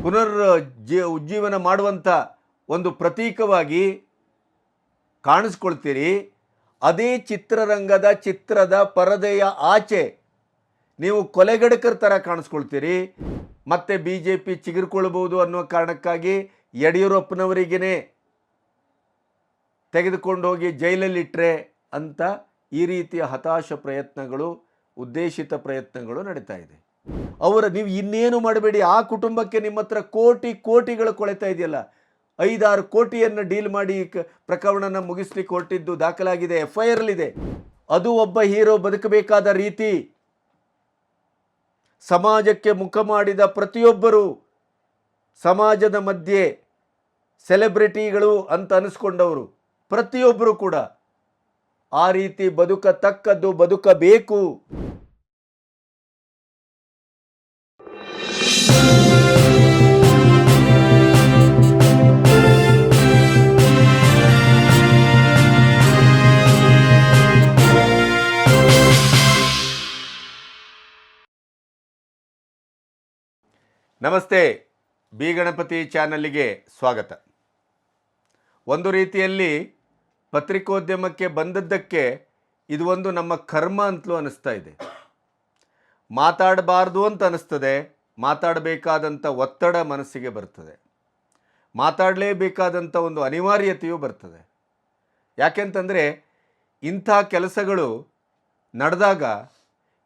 ಉಜ್ಜೀವನ ಮಾಡುವಂಥ ಒಂದು ಪ್ರತೀಕವಾಗಿ ಕಾಣಿಸ್ಕೊಳ್ತೀರಿ. ಅದೇ ಚಿತ್ರದ ಪರದೆಯ ಆಚೆ ನೀವು ಕೊಲೆಗಡಕರ ಥರ ಕಾಣಿಸ್ಕೊಳ್ತೀರಿ. ಮತ್ತೆ BJP ಚಿಗುರ್ಕೊಳ್ಬೋದು ಅನ್ನೋ ಕಾರಣಕ್ಕಾಗಿ ಯಡಿಯೂರಪ್ಪನವರಿಗೇ ತೆಗೆದುಕೊಂಡು ಹೋಗಿ ಜೈಲಲ್ಲಿಟ್ಟರೆ ಅಂತ ಈ ರೀತಿಯ ಹತಾಶ ಪ್ರಯತ್ನಗಳು, ಉದ್ದೇಶಿತ ಪ್ರಯತ್ನಗಳು ನಡೀತಾ ಇದೆ. ನೀವು ಇನ್ನೇನು ಮಾಡಬೇಡಿ, ಆ ಕುಟುಂಬಕ್ಕೆ ನಿಮ್ಮ ಹತ್ರ ಕೋಟಿಗಳು ಕೊಳೆತಾ ಇದೆಯಲ್ಲ, 5-6 ಕೋಟಿಯನ್ನು ಡೀಲ್ ಮಾಡಿ ಪ್ರಕರಣನ ಮುಗಿಸ್ಲಿಕ್ಕೆ ಹೊರಟಿದ್ದು ದಾಖಲಾಗಿದೆ, FIR ಇದೆ. ಅದು ಒಬ್ಬ ಹೀರೋ ಬದುಕಬೇಕಾದ ರೀತಿ. ಸಮಾಜಕ್ಕೆ ಮುಖ ಮಾಡಿದ ಪ್ರತಿಯೊಬ್ಬರು ಸಮಾಜದ ಮಧ್ಯೆ ಸೆಲೆಬ್ರಿಟಿಗಳು ಅಂತ ಅನಿಸ್ಕೊಂಡವರು ಪ್ರತಿಯೊಬ್ಬರು ಕೂಡ ಆ ರೀತಿ ಬದುಕತಕ್ಕದ್ದು, ಬದುಕಬೇಕು. ನಮಸ್ತೆ, ಬಿ ಗಣಪತಿ ಚಾನಲ್ಗೆ ಸ್ವಾಗತ. ಒಂದು ರೀತಿಯಲ್ಲಿ ಪತ್ರಿಕೋದ್ಯಮಕ್ಕೆ ಬಂದದ್ದಕ್ಕೆ ಇದು ಒಂದು ನಮ್ಮ ಕರ್ಮ ಅಂತಲೂ ಅನ್ನಿಸ್ತಾ ಇದೆ. ಮಾತಾಡಬಾರ್ದು ಅಂತ ಅನ್ನಿಸ್ತದೆ, ಮಾತಾಡಬೇಕಾದಂಥ ಒತ್ತಡ ಮನಸ್ಸಿಗೆ ಬರ್ತದೆ, ಮಾತಾಡಲೇಬೇಕಾದಂಥ ಒಂದು ಅನಿವಾರ್ಯತೆಯೂ ಬರ್ತದೆ. ಯಾಕೆಂತಂದರೆ ಇಂಥ ಕೆಲಸಗಳು ನಡೆದಾಗ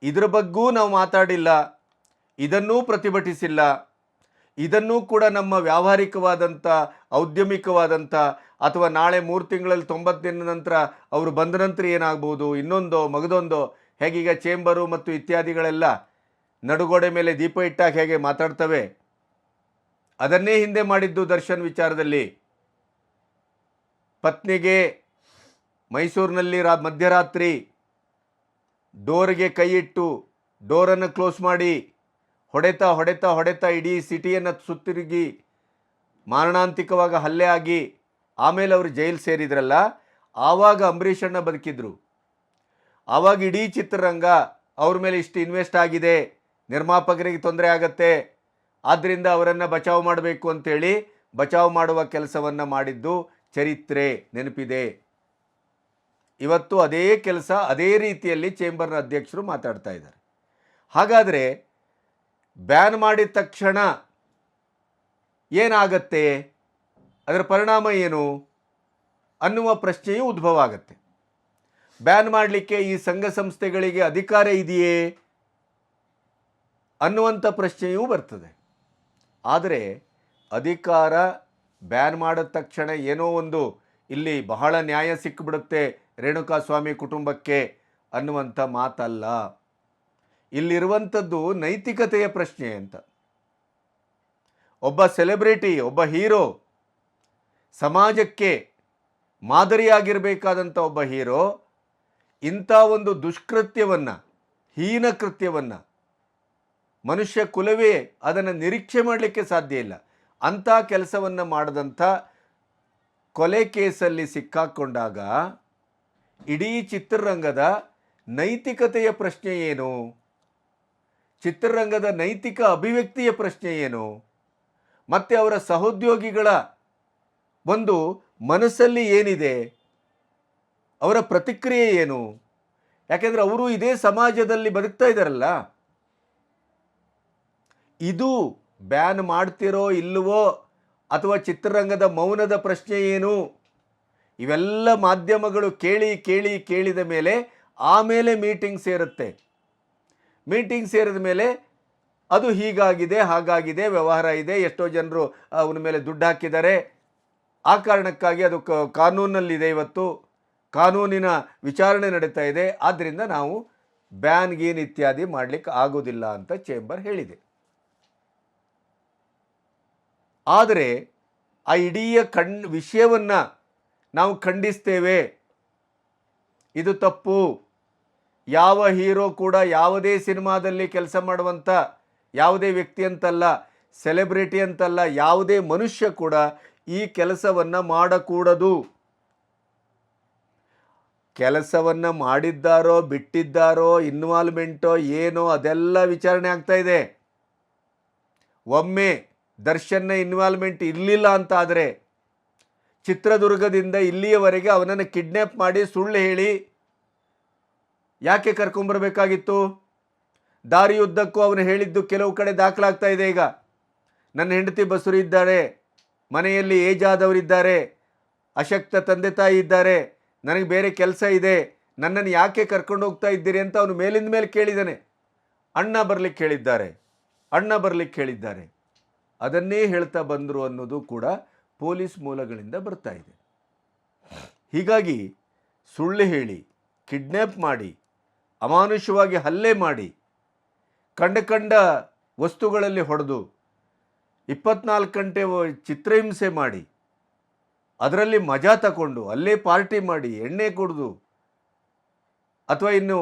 ಇದರ ಬಗ್ಗೂ ನಾವು ಮಾತಾಡಿಲ್ಲ, ಇದನ್ನೂ ಪ್ರತಿಭಟಿಸಿಲ್ಲ, ಇದನ್ನೂ ಕೂಡ ನಮ್ಮ ವ್ಯಾವಹಾರಿಕವಾದಂಥ ಔದ್ಯಮಿಕವಾದಂಥ ಅಥವಾ ನಾಳೆ 3 ತಿಂಗಳಲ್ಲಿ 90 ದಿನದ ನಂತರ ಅವರು ಬಂದ ನಂತರ ಏನಾಗ್ಬೋದು, ಇನ್ನೊಂದೋ ಮಗದೊಂದೋ, ಹೇಗೀಗ ಚೇಂಬರು ಮತ್ತು ಇತ್ಯಾದಿಗಳೆಲ್ಲ ನಡುಗೋಡೆ ಮೇಲೆ ದೀಪ ಇಟ್ಟಾಗ ಹೇಗೆ ಮಾತಾಡ್ತವೆ, ಅದನ್ನೇ ಹಿಂದೆ ಮಾಡಿದ್ದು ದರ್ಶನ್ ವಿಚಾರದಲ್ಲಿ. ಪತ್ನಿಗೆ ಮೈಸೂರಿನಲ್ಲಿ ಮಧ್ಯರಾತ್ರಿ ಡೋರ್ಗೆ ಕೈ ಇಟ್ಟು ಡೋರನ್ನು ಕ್ಲೋಸ್ ಮಾಡಿ ಹೊಡೆತ ಇಡೀ ಸಿಟಿಯನ್ನು ಸುತ್ತಿರುಗಿ ಮಾರಣಾಂತಿಕವಾಗಿ ಹಲ್ಲೆ ಆಗಿ ಆಮೇಲೆ ಅವರು ಜೈಲು ಸೇರಿದ್ರಲ್ಲ, ಆವಾಗ ಅಂಬರೀಷ್ ಅಣ್ಣ ಬದುಕಿದ್ರು. ಆವಾಗ ಇಡೀ ಚಿತ್ರರಂಗ ಅವ್ರ ಮೇಲೆ ಇಷ್ಟು ಇನ್ವೆಸ್ಟ್ ಆಗಿದೆ, ನಿರ್ಮಾಪಕರಿಗೆ ತೊಂದರೆ ಆಗತ್ತೆ, ಆದ್ದರಿಂದ ಅವರನ್ನು ಬಚಾವ್ ಮಾಡಬೇಕು ಅಂತೇಳಿ ಬಚಾವ್ ಮಾಡುವ ಕೆಲಸವನ್ನು ಮಾಡಿದ್ದು ಚರಿತ್ರೆ ನೆನಪಿದೆ. ಇವತ್ತು ಅದೇ ಕೆಲಸ ಅದೇ ರೀತಿಯಲ್ಲಿ ಚೇಂಬರ್ನ ಅಧ್ಯಕ್ಷರು ಮಾತಾಡ್ತಾ ಇದ್ದಾರೆ. ಹಾಗಾದರೆ ಬ್ಯಾನ್ ಮಾಡಿದ ತಕ್ಷಣ ಏನಾಗತ್ತೆ, ಅದರ ಪರಿಣಾಮ ಏನು ಅನ್ನುವ ಪ್ರಶ್ನೆಯೂ ಉದ್ಭವ ಆಗುತ್ತೆ. ಬ್ಯಾನ್ ಮಾಡಲಿಕ್ಕೆ ಈ ಸಂಘ ಸಂಸ್ಥೆಗಳಿಗೆ ಅಧಿಕಾರ ಇದೆಯೇ ಅನ್ನುವಂಥ ಪ್ರಶ್ನೆಯೂ ಬರ್ತದೆ. ಆದರೆ ಅಧಿಕಾರ ಬ್ಯಾನ್ ಮಾಡಿದ ತಕ್ಷಣ ಏನೋ ಒಂದು ಇಲ್ಲಿ ಬಹಳ ನ್ಯಾಯ ಸಿಕ್ಕಿಬಿಡುತ್ತೆ ರೇಣುಕಾಸ್ವಾಮಿ ಕುಟುಂಬಕ್ಕೆ ಅನ್ನುವಂಥ ಮಾತಲ್ಲ. ಇಲ್ಲಿರುವಂಥದ್ದು ನೈತಿಕತೆಯ ಪ್ರಶ್ನೆ ಅಂತ. ಒಬ್ಬ ಸೆಲೆಬ್ರಿಟಿ, ಒಬ್ಬ ಹೀರೋ, ಸಮಾಜಕ್ಕೆ ಮಾದರಿಯಾಗಿರಬೇಕಾದಂಥ ಒಬ್ಬ ಹೀರೋ ಇಂಥ ಒಂದು ದುಷ್ಕೃತ್ಯವನ್ನು, ಹೀನ ಕೃತ್ಯವನ್ನು ಮನುಷ್ಯ ಕುಲವೇ ಅದನ್ನು ನಿರೀಕ್ಷೆ ಮಾಡಲಿಕ್ಕೆ ಸಾಧ್ಯ ಇಲ್ಲ. ಅಂಥ ಕೆಲಸವನ್ನು ಮಾಡಿದಂಥ ಕೊಲೆ ಕೇಸಲ್ಲಿ ಸಿಕ್ಕಾಕೊಂಡಾಗ ಇಡೀ ಚಿತ್ರರಂಗದ ನೈತಿಕತೆಯ ಪ್ರಶ್ನೆ ಏನು, ಚಿತ್ರರಂಗದ ನೈತಿಕ ಅಭಿವ್ಯಕ್ತಿಯ ಪ್ರಶ್ನೆ ಏನು, ಮತ್ತು ಅವರ ಸಹೋದ್ಯೋಗಿಗಳ ಒಂದು ಮನಸ್ಸಲ್ಲಿ ಏನಿದೆ, ಅವರ ಪ್ರತಿಕ್ರಿಯೆ ಏನು? ಯಾಕೆಂದರೆ ಅವರು ಇದೇ ಸಮಾಜದಲ್ಲಿ ಬದುಕ್ತಾ ಇದ್ದಾರಲ್ಲ. ಇದು ಬ್ಯಾನ್ ಮಾಡ್ತಿರೋ ಇಲ್ಲವೋ ಅಥವಾ ಚಿತ್ರರಂಗದ ಮೌನದ ಪ್ರಶ್ನೆ ಏನು, ಇವೆಲ್ಲ ಮಾಧ್ಯಮಗಳು ಕೇಳಿದ ಮೇಲೆ ಆಮೇಲೆ ಮೀಟಿಂಗ್ ಸೇರುತ್ತೆ. ಮೀಟಿಂಗ್ ಸೇರಿದ ಮೇಲೆ ಅದು ಹೀಗಾಗಿದೆ, ಹಾಗಾಗಿದೆ, ವ್ಯವಹಾರ ಇದೆ, ಎಷ್ಟೋ ಜನರು ಅವನ ಮೇಲೆ ದುಡ್ಡು ಹಾಕಿದ್ದಾರೆ, ಆ ಕಾರಣಕ್ಕಾಗಿ ಅದು ಕಾನೂನಲ್ಲಿದೆ, ಇವತ್ತು ಕಾನೂನಿನ ವಿಚಾರಣೆ ನಡೀತಾ ಇದೆ, ಆದ್ದರಿಂದ ನಾವು ಬ್ಯಾನ್ ಗೀನ್ ಇತ್ಯಾದಿ ಮಾಡಲಿಕ್ಕೆ ಆಗೋದಿಲ್ಲ ಅಂತ ಚೇಂಬರ್ ಹೇಳಿದೆ. ಆದರೆ ಆ ಇಡೀ ವಿಷಯವನ್ನು ನಾವು ಖಂಡಿಸ್ತೇವೆ, ಇದು ತಪ್ಪು. ಯಾವ ಹೀರೋ ಕೂಡ ಯಾವುದೇ ಸಿನಿಮಾದಲ್ಲಿ ಕೆಲಸ ಮಾಡುವಂಥ ಯಾವುದೇ ವ್ಯಕ್ತಿ ಅಂತಲ್ಲ, ಸೆಲೆಬ್ರಿಟಿ ಅಂತಲ್ಲ, ಯಾವುದೇ ಮನುಷ್ಯ ಕೂಡ ಈ ಕೆಲಸವನ್ನು ಮಾಡಕೂಡದು. ಕೆಲಸವನ್ನು ಮಾಡಿದ್ದಾರೋ ಬಿಟ್ಟಿದ್ದಾರೋ ಇನ್ವಾಲ್ವ್ಮೆಂಟೋ ಏನೋ ಅದೆಲ್ಲ ವಿಚಾರಣೆ ಆಗ್ತಾ ಇದೆ. ಒಮ್ಮೆ ದರ್ಶನ್ನ ಇನ್ವಾಲ್ವ್ಮೆಂಟ್ ಇರಲಿಲ್ಲ ಅಂತಾದರೆ ಚಿತ್ರದುರ್ಗದಿಂದ ಇಲ್ಲಿಯವರೆಗೆ ಅವನನ್ನು ಕಿಡ್ನ್ಯಾಪ್ ಮಾಡಿ ಸುಳ್ಳು ಹೇಳಿ ಯಾಕೆ ಕರ್ಕೊಂಬರಬೇಕಾಗಿತ್ತು? ದಾರಿಯುದ್ದಕ್ಕೂ ಅವನು ಹೇಳಿದ್ದು ಕೆಲವು ಕಡೆ ದಾಖಲಾಗ್ತಾ ಇದೆ. ಈಗ ನನ್ನ ಹೆಂಡತಿ ಬಸುರು ಇದ್ದಾರೆ, ಮನೆಯಲ್ಲಿ ಏಜ್ ಆದವರಿದ್ದಾರೆ, ಅಶಕ್ತ ತಂದೆ ತಾಯಿ ಇದ್ದಾರೆ, ನನಗೆ ಬೇರೆ ಕೆಲಸ ಇದೆ, ನನ್ನನ್ನು ಯಾಕೆ ಕರ್ಕೊಂಡು ಹೋಗ್ತಾ ಇದ್ದೀರಿ ಅಂತ ಅವನು ಮೇಲಿಂದ ಮೇಲೆ ಕೇಳಿದ್ದಾನೆ. ಅಣ್ಣ ಬರಲಿಕ್ಕೆ ಹೇಳಿದ್ದಾರೆ. ಅದನ್ನೇ ಹೇಳ್ತಾ ಬಂದರು ಅನ್ನೋದು ಕೂಡ ಪೊಲೀಸ್ ಮೂಲಗಳಿಂದ ಬರ್ತಾ ಇದೆ. ಹೀಗಾಗಿ ಸುಳ್ಳು ಹೇಳಿ, ಕಿಡ್ನ್ಯಾಪ್ ಮಾಡಿ, ಅಮಾನುಷವಾಗಿ ಹಲ್ಲೆ ಮಾಡಿ, ಕಂಡ ವಸ್ತುಗಳಲ್ಲಿ ಹೊಡೆದು 24 ಗಂಟೆ ಚಿತ್ರಹಿಂಸೆ ಮಾಡಿ, ಅದರಲ್ಲಿ ಮಜಾ ತಗೊಂಡು ಅಲ್ಲೇ ಪಾರ್ಟಿ ಮಾಡಿ, ಎಣ್ಣೆ ಕುಡಿದು ಅಥವಾ ಇನ್ನು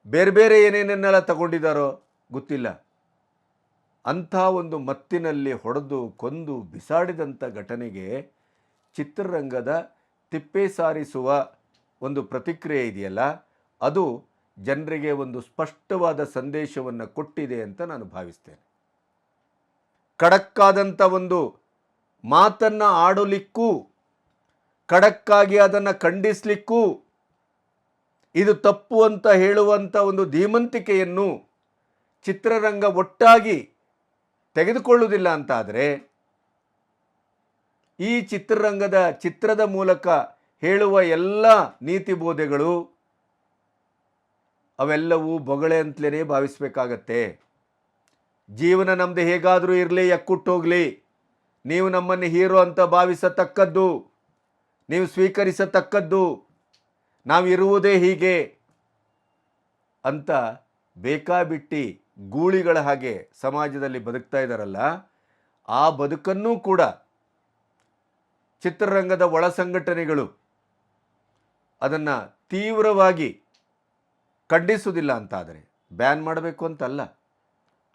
ಬೇರೆ ಏನೇನೆಲ್ಲ ತಗೊಂಡಿದ್ದಾರೋ ಗೊತ್ತಿಲ್ಲ, ಅಂಥ ಒಂದು ಮತ್ತಿನಲ್ಲಿ ಹೊಡೆದು ಕೊಂದು ಬಿಸಾಡಿದಂಥ ಘಟನೆಗೆ ಚಿತ್ರರಂಗದ ತಿಪ್ಪೆ ಸಾರಿಸುವ ಒಂದು ಪ್ರತಿಕ್ರಿಯೆ ಇದೆಯಲ್ಲ, ಅದು ಜನರಿಗೆ ಒಂದು ಸ್ಪಷ್ಟವಾದ ಸಂದೇಶವನ್ನು ಕೊಟ್ಟಿದೆ ಅಂತ ನಾನು ಭಾವಿಸ್ತೇನೆ. ಖಡಕ್ಕಾದಂಥ ಒಂದು ಮಾತನ್ನು ಆಡಲಿಕ್ಕೂ, ಖಡಕ್ಕಾಗಿ ಅದನ್ನು ಖಂಡಿಸಲಿಕ್ಕೂ, ಇದು ತಪ್ಪು ಅಂತ ಹೇಳುವಂಥ ಒಂದು ಧೀಮಂತಿಕೆಯನ್ನು ಚಿತ್ರರಂಗ ಒಟ್ಟಾಗಿ ತೆಗೆದುಕೊಳ್ಳುವುದಿಲ್ಲ ಅಂತಾದರೆ, ಈ ಚಿತ್ರದ ಮೂಲಕ ಹೇಳುವ ಎಲ್ಲ ನೀತಿ ಬೋಧೆಗಳು ಅವೆಲ್ಲವೂ ಬೊಗಳೆ ಅಂತಲೇ ಭಾವಿಸಬೇಕಾಗತ್ತೆ. ಜೀವನ ನಮ್ಮದು ಹೇಗಾದರೂ ಇರಲಿ, ಯಕ್ಕುಟ್ಟೋಗಲಿ, ನೀವು ನಮ್ಮನ್ನು ಹೀರೋ ಅಂತ ಭಾವಿಸತಕ್ಕದ್ದು, ನೀವು ಸ್ವೀಕರಿಸತಕ್ಕದ್ದು, ನಾವಿರುವುದೇ ಹೀಗೆ ಅಂತ ಬೇಕಾಬಿಟ್ಟಿ ಗೂಳಿಗಳ ಹಾಗೆ ಸಮಾಜದಲ್ಲಿ ಬದುಕ್ತಾ ಇದ್ದಾರಲ್ಲ, ಆ ಬದುಕನ್ನೂ ಕೂಡ ಚಿತ್ರರಂಗದ ಒಳ ಸಂಘಟನೆಗಳು ಅದನ್ನು ತೀವ್ರವಾಗಿ ಖಂಡಿಸುವುದಿಲ್ಲ ಅಂತಾದರೆ, ಬ್ಯಾನ್ ಮಾಡಬೇಕು ಅಂತಲ್ಲ,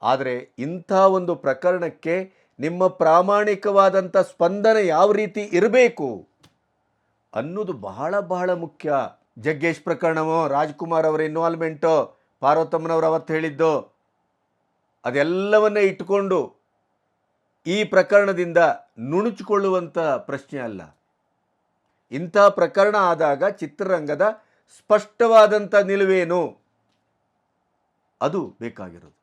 ಆದರೆ ಇಂಥ ಒಂದು ಪ್ರಕರಣಕ್ಕೆ ನಿಮ್ಮ ಪ್ರಾಮಾಣಿಕವಾದಂಥ ಸ್ಪಂದನೆ ಯಾವ ರೀತಿ ಇರಬೇಕು ಅನ್ನೋದು ಬಹಳ ಬಹಳ ಮುಖ್ಯ. ಜಗ್ಗೇಶ್ ಪ್ರಕರಣವೋ, ರಾಜ್ಕುಮಾರ್ ಅವರ ಇನ್ವಾಲ್ವ್ಮೆಂಟೋ, ಪಾರ್ವತಮ್ಮನವರು ಅವತ್ತು ಹೇಳಿದ್ದು, ಅದೆಲ್ಲವನ್ನ ಇಟ್ಟುಕೊಂಡು ಈ ಪ್ರಕರಣದಿಂದ ನುಣುಚಿಕೊಳ್ಳುವಂಥ ಪ್ರಶ್ನೆ ಅಲ್ಲ. ಇಂಥ ಪ್ರಕರಣ ಆದಾಗ ಚಿತ್ರರಂಗದ ಸ್ಪಷ್ಟವಾದಂಥ ನಿಲುವೇನು ಅದು ಬೇಕಾಗಿರೋದು.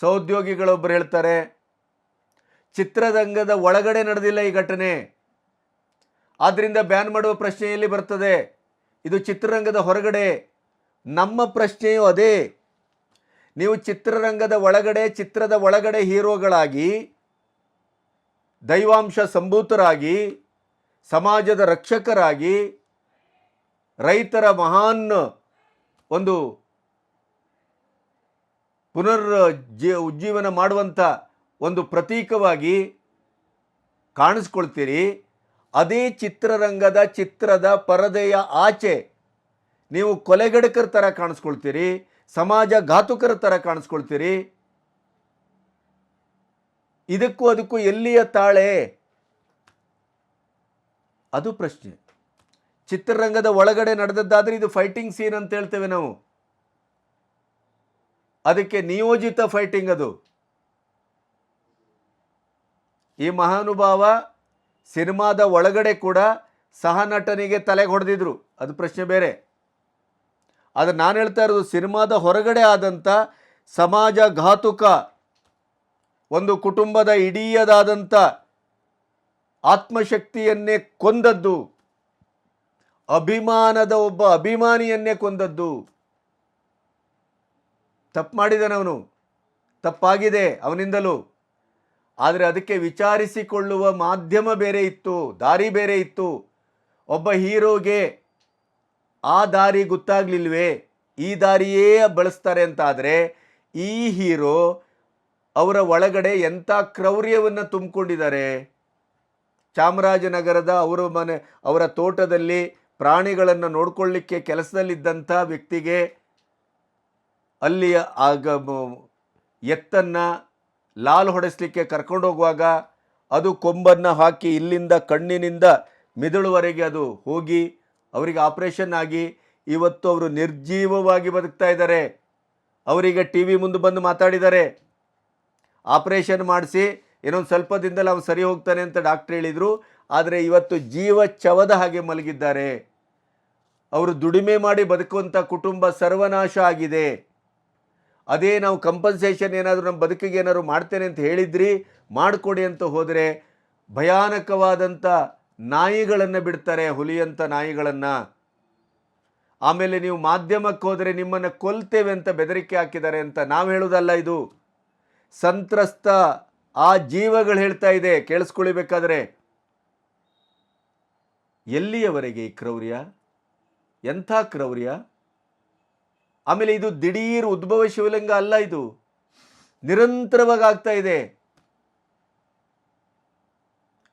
ಸಹೋದ್ಯೋಗಿಗಳೊಬ್ಬರು ಹೇಳ್ತಾರೆ, ಚಿತ್ರರಂಗದ ಒಳಗಡೆ ನಡೆದಿಲ್ಲ ಈ ಘಟನೆ, ಆದ್ದರಿಂದ ಬ್ಯಾನ್ ಮಾಡುವ ಪ್ರಶ್ನೆ ಎಲ್ಲಿ ಬರ್ತದೆ, ಇದು ಚಿತ್ರರಂಗದ ಹೊರಗಡೆ. ನಮ್ಮ ಪ್ರಶ್ನೆಯೂ ಅದೇ. ನೀವು ಚಿತ್ರದ ಒಳಗಡೆ ಹೀರೋಗಳಾಗಿ, ದೈವಾಂಶ ಸಂಭೂತರಾಗಿ, ಸಮಾಜದ ರಕ್ಷಕರಾಗಿ, ರೈತರ ಮಹಾನ್ ಒಂದು ಉಜ್ಜೀವನ ಮಾಡುವಂಥ ಒಂದು ಪ್ರತೀಕವಾಗಿ ಕಾಣಿಸ್ಕೊಳ್ತೀರಿ. ಅದೇ ಚಿತ್ರದ ಪರದೆಯ ಆಚೆ ನೀವು ಕೊಲೆಗಡಕರ ಥರ ಕಾಣಿಸ್ಕೊಳ್ತೀರಿ, ಸಮಾಜ ಘಾತುಕರ ಥರ ಕಾಣಿಸ್ಕೊಳ್ತೀರಿ. ಇದಕ್ಕೂ ಎಲ್ಲಿಯ ತಾಳೆ? ಅದು ಪ್ರಶ್ನೆ. ಚಿತ್ರರಂಗದ ಒಳಗಡೆ ನಡೆದದ್ದಾದರೆ ಇದು ಫೈಟಿಂಗ್ ಸೀನ್ ಅಂತ ಹೇಳ್ತೇವೆ ನಾವು, ಅದಕ್ಕೆ ನಿಯೋಜಿತ ಫೈಟಿಂಗ್ ಅದು. ಈ ಮಹಾನುಭಾವ ಸಿನಿಮಾದ ಒಳಗಡೆ ಕೂಡ ಸಹ ನಟನಿಗೆ ತಲೆಗೆ ಹೊಡೆದಿದ್ರು, ಅದು ಪ್ರಶ್ನೆ ಬೇರೆ. ಆದರೆ ನಾನು ಹೇಳ್ತಾ ಇರೋದು ಸಿನಿಮಾದ ಹೊರಗಡೆ ಆದಂಥ ಸಮಾಜ ಘಾತುಕ, ಒಂದು ಕುಟುಂಬದ ಇಡೀಯದಾದಂಥ ಆತ್ಮಶಕ್ತಿಯನ್ನೇ ಕೊಂದದ್ದು, ಅಭಿಮಾನದ ಒಬ್ಬ ಅಭಿಮಾನಿಯನ್ನೇ ಕೊಂದದ್ದು. ತಪ್ಪು ಮಾಡಿದನವನು, ತಪ್ಪಾಗಿದೆ ಅವನಿಂದಲೂ. ಆದರೆ ಅದಕ್ಕೆ ವಿಚಾರಿಸಿಕೊಳ್ಳುವ ಮಾಧ್ಯಮ ಬೇರೆ ಇತ್ತು, ದಾರಿ ಬೇರೆ ಇತ್ತು. ಒಬ್ಬ ಹೀರೋಗೆ ಆ ದಾರಿ ಗೊತ್ತಾಗ್ಲಿಲ್ವೇ, ಈ ದಾರಿಯೇ ಬಳಸ್ತಾರೆ ಅಂತಾದರೆ, ಈ ಹೀರೋ ಅವರ ಒಳಗಡೆ ಎಂಥ ಕ್ರೌರ್ಯವನ್ನು ತುಂಬಿಕೊಂಡಿದ್ದಾರೆ. ಚಾಮರಾಜನಗರದ ಅವರ ತೋಟದಲ್ಲಿ ಪ್ರಾಣಿಗಳನ್ನು ನೋಡ್ಕೊಳ್ಳಿಕ್ಕೆ ಕೆಲಸದಲ್ಲಿದ್ದಂಥ ವ್ಯಕ್ತಿಗೆ ಅಲ್ಲಿ ಎತ್ತನ್ನು ಲಾಲ್ ಹೊಡೆಸಲಿಕ್ಕೆ ಕರ್ಕೊಂಡೋಗುವಾಗ ಅದು ಕೊಂಬನ್ನು ಹಾಕಿ ಇಲ್ಲಿಂದ ಕಣ್ಣಿನಿಂದ ಮಿದುಳುವರೆಗೆ ಅದು ಹೋಗಿ ಅವರಿಗೆ ಆಪರೇಷನ್ ಆಗಿ ಇವತ್ತು ಅವರು ನಿರ್ಜೀವವಾಗಿ ಬದುಕ್ತಾ ಇದ್ದಾರೆ. ಅವರಿಗೆ ಟಿ ವಿ ಮುಂದೆ ಬಂದು ಮಾತಾಡಿದ್ದಾರೆ. ಆಪರೇಷನ್ ಮಾಡಿಸಿ ಇನ್ನೊಂದು ಸ್ವಲ್ಪ ದಿನದಲ್ಲಿ ಅವನು ಸರಿ ಹೋಗ್ತಾನೆ ಅಂತ ಡಾಕ್ಟ್ರ್ ಹೇಳಿದರು. ಆದರೆ ಇವತ್ತು ಜೀವ ಛವದ ಹಾಗೆ ಮಲಗಿದ್ದಾರೆ. ಅವರು ದುಡಿಮೆ ಮಾಡಿ ಬದುಕುವಂಥ ಕುಟುಂಬ ಸರ್ವನಾಶ ಆಗಿದೆ. ಅದೇ ನಾವು ಕಂಪನ್ಸೇಷನ್ ಏನಾದರೂ ನಮ್ಮ ಬದುಕಿಗೆ ಏನಾದ್ರು ಮಾಡ್ತೇನೆ ಅಂತ ಹೇಳಿದ್ರಿ, ಮಾಡಿಕೊಡಿ ಅಂತ ಹೋದರೆ ಭಯಾನಕವಾದಂಥ ನಾಯಿಗಳನ್ನು ಬಿಡ್ತಾರೆ, ಹುಲಿಯಂಥ ನಾಯಿಗಳನ್ನು. ಆಮೇಲೆ ನೀವು ಮಾಧ್ಯಮಕ್ಕೆ ಹೋದರೆ ನಿಮ್ಮನ್ನು ಕೊಲ್ತೇವೆ ಅಂತ ಬೆದರಿಕೆ ಹಾಕಿದ್ದಾರೆ ಅಂತ ನಾವು ಹೇಳೋದಲ್ಲ, ಇದು ಸಂತ್ರಸ್ತ ಆ ಜೀವಗಳು ಹೇಳ್ತಾ ಇದೆ. ಕೇಳಿಸ್ಕೊಳ್ಬೇಕಾದ್ರೆ ಎಲ್ಲಿಯವರೆಗೆ ಈ ಕ್ರೌರ್ಯ, ಎಂಥ ಕ್ರೌರ್ಯ. ಆಮೇಲೆ ಇದು ದಿಢೀರ್ ಉದ್ಭವ ಶಿವಲಿಂಗ ಅಲ್ಲ, ಇದು ನಿರಂತರವಾಗಿ ಆಗ್ತಾ ಇದೆ.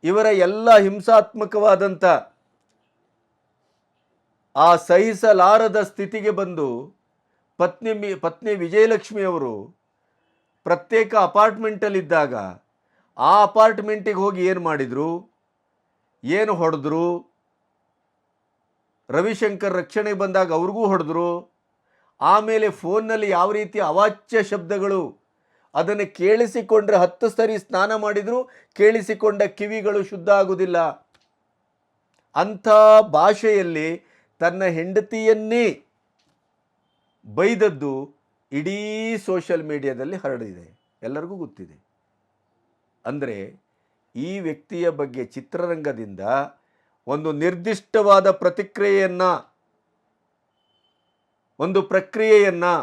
ಇವರ ಎಲ್ಲ ಹಿಂಸಾತ್ಮಕವಾದಂಥ ಆ ಸಹಿಸಲಾರದ ಸ್ಥಿತಿಗೆ ಬಂದು ಪತ್ನಿ ವಿಜಯಲಕ್ಷ್ಮಿ ಅವರು ಪ್ರತ್ಯೇಕ ಅಪಾರ್ಟ್ಮೆಂಟಲ್ಲಿದ್ದಾಗ ಆ ಅಪಾರ್ಟ್ಮೆಂಟಿಗೆ ಹೋಗಿ ಏನು ಮಾಡಿದರು, ಏನು ಹೊಡೆದ್ರು. ರವಿಶಂಕರ್ ರಕ್ಷಣೆಗೆ ಬಂದಾಗ ಅವ್ರಿಗೂ ಹೊಡೆದ್ರು. ಆಮೇಲೆ ಫೋನ್ನಲ್ಲಿ ಯಾವ ರೀತಿ ಅವಾಚ್ಯ ಶಬ್ದಗಳು, ಅದನ್ನು ಕೇಳಿಸಿಕೊಂಡ್ರೆ 10 ಸರಿ ಸ್ನಾನ ಮಾಡಿದರೂ ಕೇಳಿಸಿಕೊಂಡ ಕಿವಿಗಳು ಶುದ್ಧ ಆಗುವುದಿಲ್ಲ. ಅಂಥ ಭಾಷೆಯಲ್ಲಿ ತನ್ನ ಹೆಂಡತಿಯನ್ನೇ ಬೈದದ್ದು ಇಡೀ ಸೋಷಿಯಲ್ ಮೀಡಿಯಾದಲ್ಲಿ ಹರಡಿದೆ, ಎಲ್ಲರಿಗೂ ಗೊತ್ತಿದೆ. ಅಂದರೆ ಈ ವ್ಯಕ್ತಿಯ ಬಗ್ಗೆ ಚಿತ್ರರಂಗದಿಂದ ಒಂದು ನಿರ್ದಿಷ್ಟವಾದ ಪ್ರತಿಕ್ರಿಯೆಯನ್ನು, ಒಂದು ಪ್ರಕ್ರಿಯೆಯನ್ನು,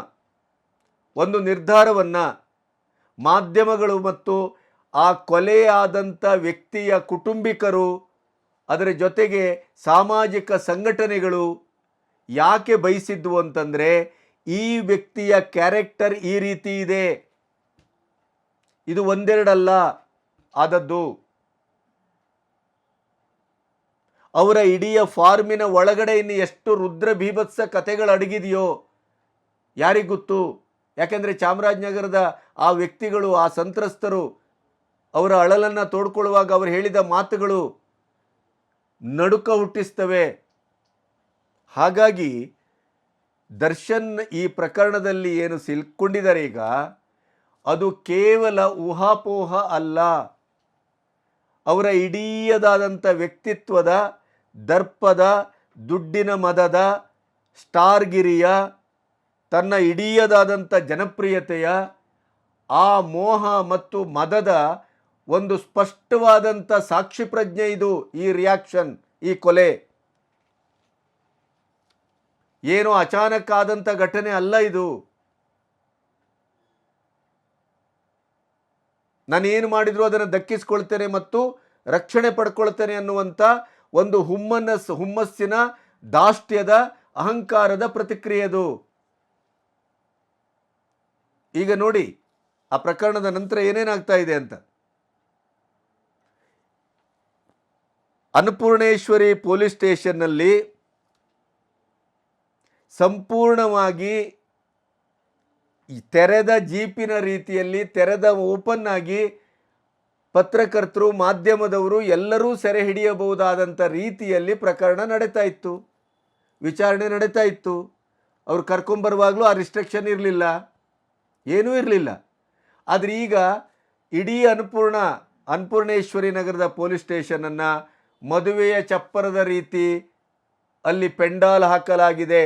ಒಂದು ನಿರ್ಧಾರವನ್ನು ಮಾಧ್ಯಮಗಳು ಮತ್ತು ಆ ಕೊಲೆಯಾದಂಥ ವ್ಯಕ್ತಿಯ ಕುಟುಂಬಿಕರು, ಅದರ ಜೊತೆಗೆ ಸಾಮಾಜಿಕ ಸಂಘಟನೆಗಳು ಯಾಕೆ ಬಯಸಿದ್ವು ಅಂತಂದರೆ, ಈ ವ್ಯಕ್ತಿಯ ಕ್ಯಾರೆಕ್ಟರ್ ಈ ರೀತಿ ಇದೆ, ಇದು ಒಂದೆರಡಲ್ಲ ಆದದ್ದು. ಅವರ ಇಡೀ ಫಾರ್ಮಿನ ಒಳಗಡೆ ಇನ್ನು ಎಷ್ಟು ರುದ್ರ ಬೀಭತ್ಸ ಕಥೆಗಳು ಅಡಗಿದೆಯೋ ಯಾರಿಗೆ ಗೊತ್ತು. ಯಾಕೆಂದರೆ ಚಾಮರಾಜನಗರದ ಆ ವ್ಯಕ್ತಿಗಳು, ಆ ಸಂತ್ರಸ್ತರು ಅವರ ಅಳಲನ್ನು ತೋಡ್ಕೊಳ್ಳುವಾಗ ಅವರು ಹೇಳಿದ ಮಾತುಗಳು ನಡುಕ ಹುಟ್ಟಿಸ್ತವೆ. ಹಾಗಾಗಿ ದರ್ಶನ್ ಈ ಪ್ರಕರಣದಲ್ಲಿ ಏನು ಸಿಲ್ಕೊಂಡಿದ್ದಾರೆ ಈಗ, ಅದು ಕೇವಲ ಊಹಾಪೋಹ ಅಲ್ಲ. ಅವರ ಇಡೀದಾದಂಥ ವ್ಯಕ್ತಿತ್ವದ, ದರ್ಪದ, ದುಡ್ಡಿನ ಮದದ, ಸ್ಟಾರ್ಗಿರಿಯ, ತನ್ನ ಇಡೀದಾದಂಥ ಜನಪ್ರಿಯತೆಯ ಆ ಮೋಹ ಮತ್ತು ಮದದ ಒಂದು ಸ್ಪಷ್ಟವಾದಂಥ ಸಾಕ್ಷಿ ಪ್ರಜ್ಞೆ ಇದು. ಈ ರಿಯಾಕ್ಷನ್, ಈ ಕೊಲೆ ಏನೋ ಅಚಾನಕ್ ಆದಂಥ ಘಟನೆ ಅಲ್ಲ. ಇದು ನಾನೇನು ಮಾಡಿದ್ರು ಅದನ್ನು ದಕ್ಕಿಸ್ಕೊಳ್ತೇನೆ ಮತ್ತು ರಕ್ಷಣೆ ಪಡ್ಕೊಳ್ತೇನೆ ಅನ್ನುವಂಥ ಒಂದು ಹುಮ್ಮಸ್ಸಿನ, ದಾಷ್ಟ್ಯದ, ಅಹಂಕಾರದ ಪ್ರತಿಕ್ರಿಯೆದು. ಈಗ ನೋಡಿ ಆ ಪ್ರಕರಣದ ನಂತರ ಏನೇನಾಗ್ತಾ ಇದೆ ಅಂತ. ಅನ್ನಪೂರ್ಣೇಶ್ವರಿ ಪೊಲೀಸ್ ಸ್ಟೇಷನ್ನಲ್ಲಿ ಸಂಪೂರ್ಣವಾಗಿ ತೆರೆದ ಜೀಪಿನ ರೀತಿಯಲ್ಲಿ, ತೆರೆದ ಓಪನ್ ಆಗಿ ಪತ್ರಕರ್ತರು, ಮಾಧ್ಯಮದವರು ಎಲ್ಲರೂ ಸೆರೆ ಹಿಡಿಯಬಹುದಾದಂಥ ರೀತಿಯಲ್ಲಿ ಪ್ರಕರಣ ನಡೀತಾ ಇತ್ತು, ವಿಚಾರಣೆ ನಡೀತಾ ಇತ್ತು. ಅವ್ರು ಕರ್ಕೊಂಬರುವಾಗಲೂ ಆ ರಿಸ್ಟ್ರಿಕ್ಷನ್ ಇರಲಿಲ್ಲ, ಏನೂ ಇರಲಿಲ್ಲ. ಆದರೆ ಈಗ ಇಡೀ ಅನ್ನಪೂರ್ಣೇಶ್ವರಿ ನಗರದ ಪೊಲೀಸ್ ಸ್ಟೇಷನನ್ನು ಮದುವೆಯ ಚಪ್ಪರದ ರೀತಿ ಅಲ್ಲಿ ಪೆಂಡಾಲ್ ಹಾಕಲಾಗಿದೆ.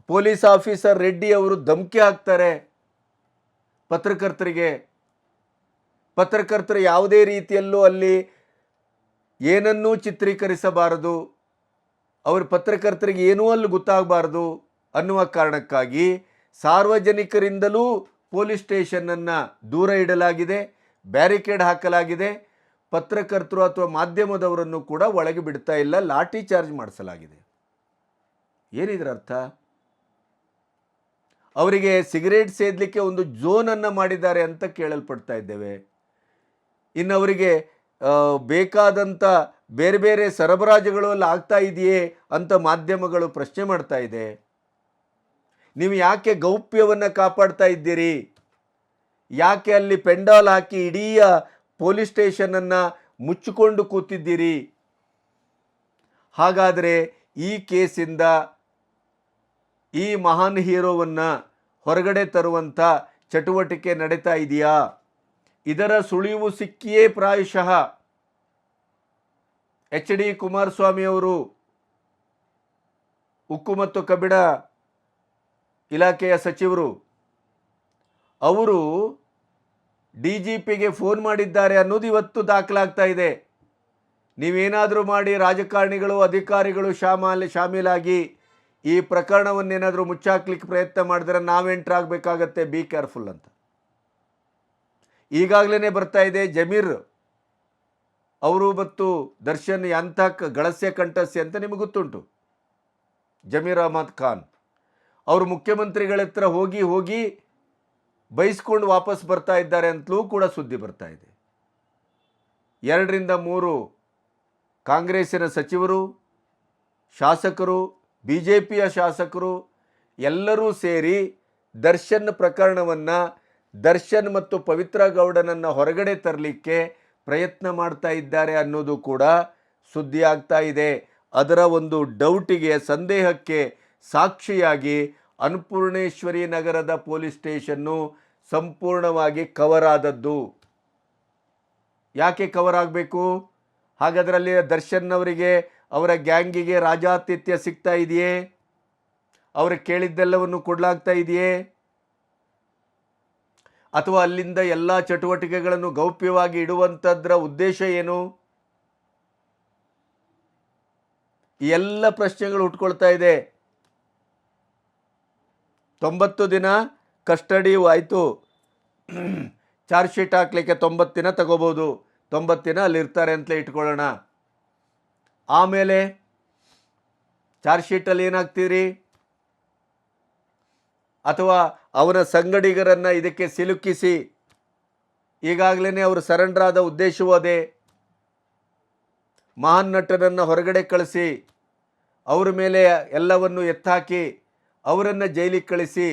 ಪೊಲೀಸ್ ಆಫೀಸರ್ ರೆಡ್ಡಿ ಅವರು ಧಮಕಿ ಹಾಕ್ತಾರೆ ಪತ್ರಕರ್ತರಿಗೆ. ಪತ್ರಕರ್ತರು ಯಾವುದೇ ರೀತಿಯಲ್ಲೂ ಅಲ್ಲಿ ಏನನ್ನೂ ಚಿತ್ರೀಕರಿಸಬಾರದು, ಅವ್ರ ಪತ್ರಕರ್ತರಿಗೆ ಏನೂ ಅಲ್ಲಿ ಗೊತ್ತಾಗಬಾರ್ದು ಅನ್ನುವ ಕಾರಣಕ್ಕಾಗಿ ಸಾರ್ವಜನಿಕರಿಂದಲೂ ಪೊಲೀಸ್ ಸ್ಟೇಷನನ್ನು ದೂರ ಇಡಲಾಗಿದೆ, ಬ್ಯಾರಿಕೇಡ್ ಹಾಕಲಾಗಿದೆ. ಪತ್ರಕರ್ತರು ಅಥವಾ ಮಾಧ್ಯಮದವರನ್ನು ಕೂಡ ಒಳಗೆ ಬಿಡ್ತಾ ಇಲ್ಲ, ಲಾಠಿ ಚಾರ್ಜ್ ಮಾಡಿಸಲಾಗಿದೆ. ಏನಿದ್ರ ಅರ್ಥ? ಅವರಿಗೆ ಸಿಗರೇಟ್ ಸೇದಲಿಕ್ಕೆ ಒಂದು ಝೋನನ್ನು ಮಾಡಿದ್ದಾರೆ ಅಂತ ಕೇಳಲ್ಪಡ್ತಾ ಇದ್ದೇವೆ. ಇನ್ನು ಅವರಿಗೆ ಬೇಕಾದಂಥ ಬೇರೆ ಬೇರೆ ಸರಬರಾಜುಗಳು ಅಲ್ಲಿ ಆಗ್ತಾ ಇದೆಯೇ ಅಂತ ಮಾಧ್ಯಮಗಳು ಪ್ರಶ್ನೆ ಮಾಡ್ತಾ ಇದೆ. ನೀವು ಯಾಕೆ ಗೌಪ್ಯವನ್ನು ಕಾಪಾಡ್ತಾ ಇದ್ದೀರಿ? ಯಾಕೆ ಅಲ್ಲಿ ಪೆಂಡಾಲ್ ಹಾಕಿ ಇಡೀ ಪೊಲೀಸ್ ಸ್ಟೇಷನನ್ನು ಮುಚ್ಚಿಕೊಂಡು ಕೂತಿದ್ದೀರಿ? ಹಾಗಾದರೆ ಈ ಕೇಸಿಂದ ಈ ಮಹಾನ್ ಹೀರೋವನ್ನು ಹೊರಗಡೆ ತರುವಂಥ ಚಟುವಟಿಕೆ ನಡೀತಾ ಇದೆಯಾ? ಇದರ ಸುಳಿವು ಸಿಕ್ಕಿಯೇ ಪ್ರಾಯಶಃ ಎಚ್ ಡಿ ಕುಮಾರಸ್ವಾಮಿ ಅವರು ಉಕ್ಕು ಮತ್ತು ಕಬ್ಬಿಣ ಇಲಾಖೆಯ ಸಚಿವರು ಅವರು DGPಗೆ ಫೋನ್ ಮಾಡಿದ್ದಾರೆ ಅನ್ನೋದು ಇವತ್ತು ದಾಖಲಾಗ್ತಾ ಇದೆ. ನೀವೇನಾದರೂ ಮಾಡಿ ರಾಜಕಾರಣಿಗಳು ಅಧಿಕಾರಿಗಳು ಶಾಮೀಲಾಗಿ ಈ ಪ್ರಕರಣವನ್ನೇನಾದರೂ ಮುಚ್ಚಾಕ್ಲಿಕ್ಕೆ ಪ್ರಯತ್ನ ಮಾಡಿದ್ರೆ ನಾವೆಂಟ್ರಾಗಬೇಕಾಗತ್ತೆ, ಬಿ ಕೇರ್ಫುಲ್ ಅಂತ. ಈಗಾಗಲೇ ಬರ್ತಾ ಇದೆ. ಜಮೀರ್ ಅವರು ಮತ್ತು ದರ್ಶನ್ ಎಂಥ ಗಳಸ್ಯ ಕಂಠಸ್ಯ ಅಂತ ನಿಮಗೆ ಗೊತ್ತುಂಟು. ಜಮೀರ್ ಅಹಮದ್ ಖಾನ್ ಅವರು ಮುಖ್ಯಮಂತ್ರಿಗಳ ಹತ್ರ ಹೋಗಿ ಬೈಸ್ಕೊಂಡು ವಾಪಸ್ ಬರ್ತಾ ಇದ್ದಾರೆ ಅಂತಲೂ ಕೂಡ ಸುದ್ದಿ ಬರ್ತಾ ಇದೆ. 2 ರಿಂದ 3 ಕಾಂಗ್ರೆಸ್ಸಿನ ಸಚಿವರು, ಶಾಸಕರು, BJPಯ ಶಾಸಕರು ಎಲ್ಲರೂ ಸೇರಿ ದರ್ಶನ್ ಪ್ರಕರಣವನ್ನು, ದರ್ಶನ್ ಮತ್ತು ಪವಿತ್ರ ಗೌಡನನ್ನು ಹೊರಗಡೆ ತರಲಿಕ್ಕೆ ಪ್ರಯತ್ನ ಮಾಡ್ತಾ ಇದ್ದಾರೆ ಅನ್ನೋದು ಕೂಡ ಸುದ್ದಿ ಆಗ್ತಾ ಇದೆ. ಅದರ ಒಂದು ಡೌಟಿಗೆ, ಸಂದೇಹಕ್ಕೆ ಸಾಕ್ಷಿಯಾಗಿ ಅನ್ನಪೂರ್ಣೇಶ್ವರಿ ನಗರದ ಪೊಲೀಸ್ ಸ್ಟೇಷನ್ನು ಸಂಪೂರ್ಣವಾಗಿ ಕವರ್ ಆದದ್ದು. ಯಾಕೆ ಕವರ್ ಆಗಬೇಕು? ಹಾಗಾದ್ರಲ್ಲಿ ದರ್ಶನ್ ಅವರಿಗೆ, ಅವರ ಗ್ಯಾಂಗಿಗೆ ರಾಜಾತಿಥ್ಯ ಸಿಗ್ತಾ ಇದೆಯೇ? ಅವ್ರಿಗೆ ಕೇಳಿದ್ದೆಲ್ಲವನ್ನು ಕೊಡಲಾಗ್ತಾ ಇದೆಯೇ? ಅಥವಾ ಅಲ್ಲಿಂದ ಎಲ್ಲ ಚಟುವಟಿಕೆಗಳನ್ನು ಗೌಪ್ಯವಾಗಿ ಇಡುವಂಥದ್ರ ಉದ್ದೇಶ ಏನು? ಈ ಎಲ್ಲ ಪ್ರಶ್ನೆಗಳು ಹುಟ್ಕೊಳ್ತಾ ಇದೆ. 90 ದಿನ ಕಸ್ಟಡಿ ಆಯಿತು. ಚಾರ್ಜ್ ಶೀಟ್ ಹಾಕ್ಲಿಕ್ಕೆ 90 ದಿನ ತಗೋಬೋದು. 90 ದಿನ ಅಲ್ಲಿರ್ತಾರೆ ಅಂತಲೇ ಇಟ್ಕೊಳ್ಳೋಣ. ಆಮೇಲೆ ಚಾರ್ಜ್ ಶೀಟಲ್ಲಿ ಏನಾಗ್ತೀರಿ? ಅಥವಾ ಅವನ ಸಂಗಡಿಗರನ್ನು ಇದಕ್ಕೆ ಸಿಲುಕಿಸಿ, ಈಗಾಗಲೇ ಅವರು ಸರೆಂಡರ್ ಆದ ಉದ್ದೇಶವೂ ಅದೇ. ಮಹಾನ್ ನಟನನ್ನು ಹೊರಗಡೆ ಕಳಿಸಿ, ಅವರ ಮೇಲೆ ಎಲ್ಲವನ್ನು ಎತ್ತಾಕಿ, ಅವರನ್ನು ಜೈಲಿಗೆ ಕಳಿಸಿ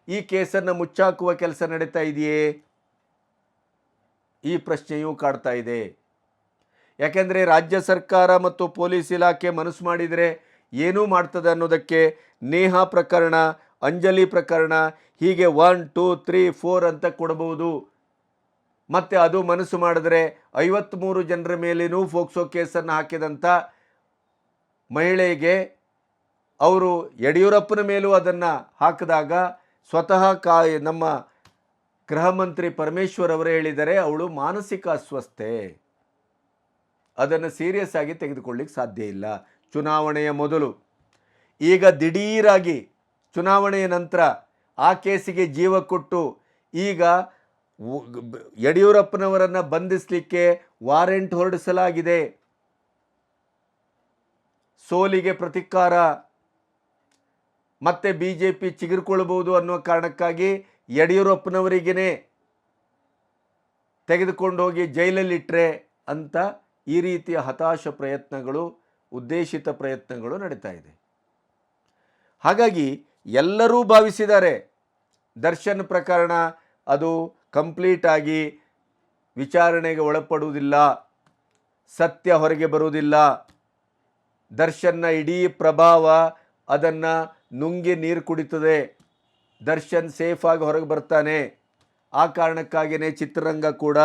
ಈ ಕೇಸನ್ನು ಮುಚ್ಚಾಕುವ ಕೆಲಸ ನಡೀತಾ ಇದೆಯೇ? ಈ ಪ್ರಶ್ನೆಯೂ ಕಾಡ್ತಾ ಇದೆ. ಯಾಕೆಂದರೆ ರಾಜ್ಯ ಸರ್ಕಾರ ಮತ್ತು ಪೊಲೀಸ್ ಇಲಾಖೆ ಮನಸ್ಸು ಮಾಡಿದರೆ ಏನೂ ಮಾಡ್ತದೆ ಅನ್ನೋದಕ್ಕೆ ನೇಹಾ ಪ್ರಕರಣ, ಅಂಜಲಿ ಪ್ರಕರಣ, ಹೀಗೆ 1, 2, 3, 4 ಅಂತ ಕೊಡಬಹುದು. ಮತ್ತು ಅದು ಮನಸ್ಸು ಮಾಡಿದ್ರೆ 53 ಜನರ ಮೇಲೇನೂ ಫೋಕ್ಸೋ ಕೇಸನ್ನು ಹಾಕಿದಂಥ ಮಹಿಳೆಗೆ ಅವರು ಯಡಿಯೂರಪ್ಪನ ಮೇಲೂ ಅದನ್ನು ಹಾಕಿದಾಗ ಸ್ವತಃ ನಮ್ಮ ಗೃಹ ಮಂತ್ರಿ ಪರಮೇಶ್ವರ್ ಅವರೇ ಹೇಳಿದರೆ ಅವಳು ಮಾನಸಿಕ ಅಸ್ವಸ್ಥೆ, ಅದನ್ನು ಸೀರಿಯಸ್ ಆಗಿ ತೆಗೆದುಕೊಳ್ಳಿಕ್ಕೆ ಸಾಧ್ಯ ಇಲ್ಲ. ಚುನಾವಣೆಯ ಮೊದಲು, ಈಗ ದಿಢೀರಾಗಿ ಚುನಾವಣೆಯ ನಂತರ ಆ ಕೇಸಿಗೆ ಜೀವ ಕೊಟ್ಟು ಈಗ ಯಡಿಯೂರಪ್ಪನವರನ್ನು ಬಂಧಿಸಲಿಕ್ಕೆ ವಾರೆಂಟ್ ಹೊರಡಿಸಲಾಗಿದೆ. ಸೋಲಿಗೆ ಪ್ರತಿಕಾರ, ಮತ್ತೆ BJP ಚಿಗುರಿಕೊಳ್ಳಬಹುದು ಅನ್ನೋ ಕಾರಣಕ್ಕಾಗಿ ಯಡಿಯೂರಪ್ಪನವರಿಗೇ ತೆಗೆದುಕೊಂಡು ಹೋಗಿ ಜೈಲಲ್ಲಿಟ್ಟರೆ ಅಂತ ಈ ರೀತಿಯ ಹತಾಶ ಪ್ರಯತ್ನಗಳು, ಉದ್ದೇಶಿತ ಪ್ರಯತ್ನಗಳು ನಡೀತಾ ಇದೆ. ಹಾಗಾಗಿ ಎಲ್ಲರೂ ಭಾವಿಸಿದ್ದಾರೆ ದರ್ಶನ್ ಪ್ರಕರಣ ಅದು ಕಂಪ್ಲೀಟ್ ಆಗಿ ವಿಚಾರಣೆಗೆ ಒಳಪಡುವುದಿಲ್ಲ, ಸತ್ಯ ಹೊರಗೆ ಬರುವುದಿಲ್ಲ, ದರ್ಶನ್ನ ಇಡೀ ಪ್ರಭಾವ ಅದನ್ನು ನುಂಗಿ ನೀರು ಕುಡಿತದೆ, ದರ್ಶನ್ ಸೇಫಾಗಿ ಹೊರಗೆ ಬರ್ತಾನೆ. ಆ ಕಾರಣಕ್ಕಾಗಿಯೇ ಚಿತ್ರರಂಗ ಕೂಡ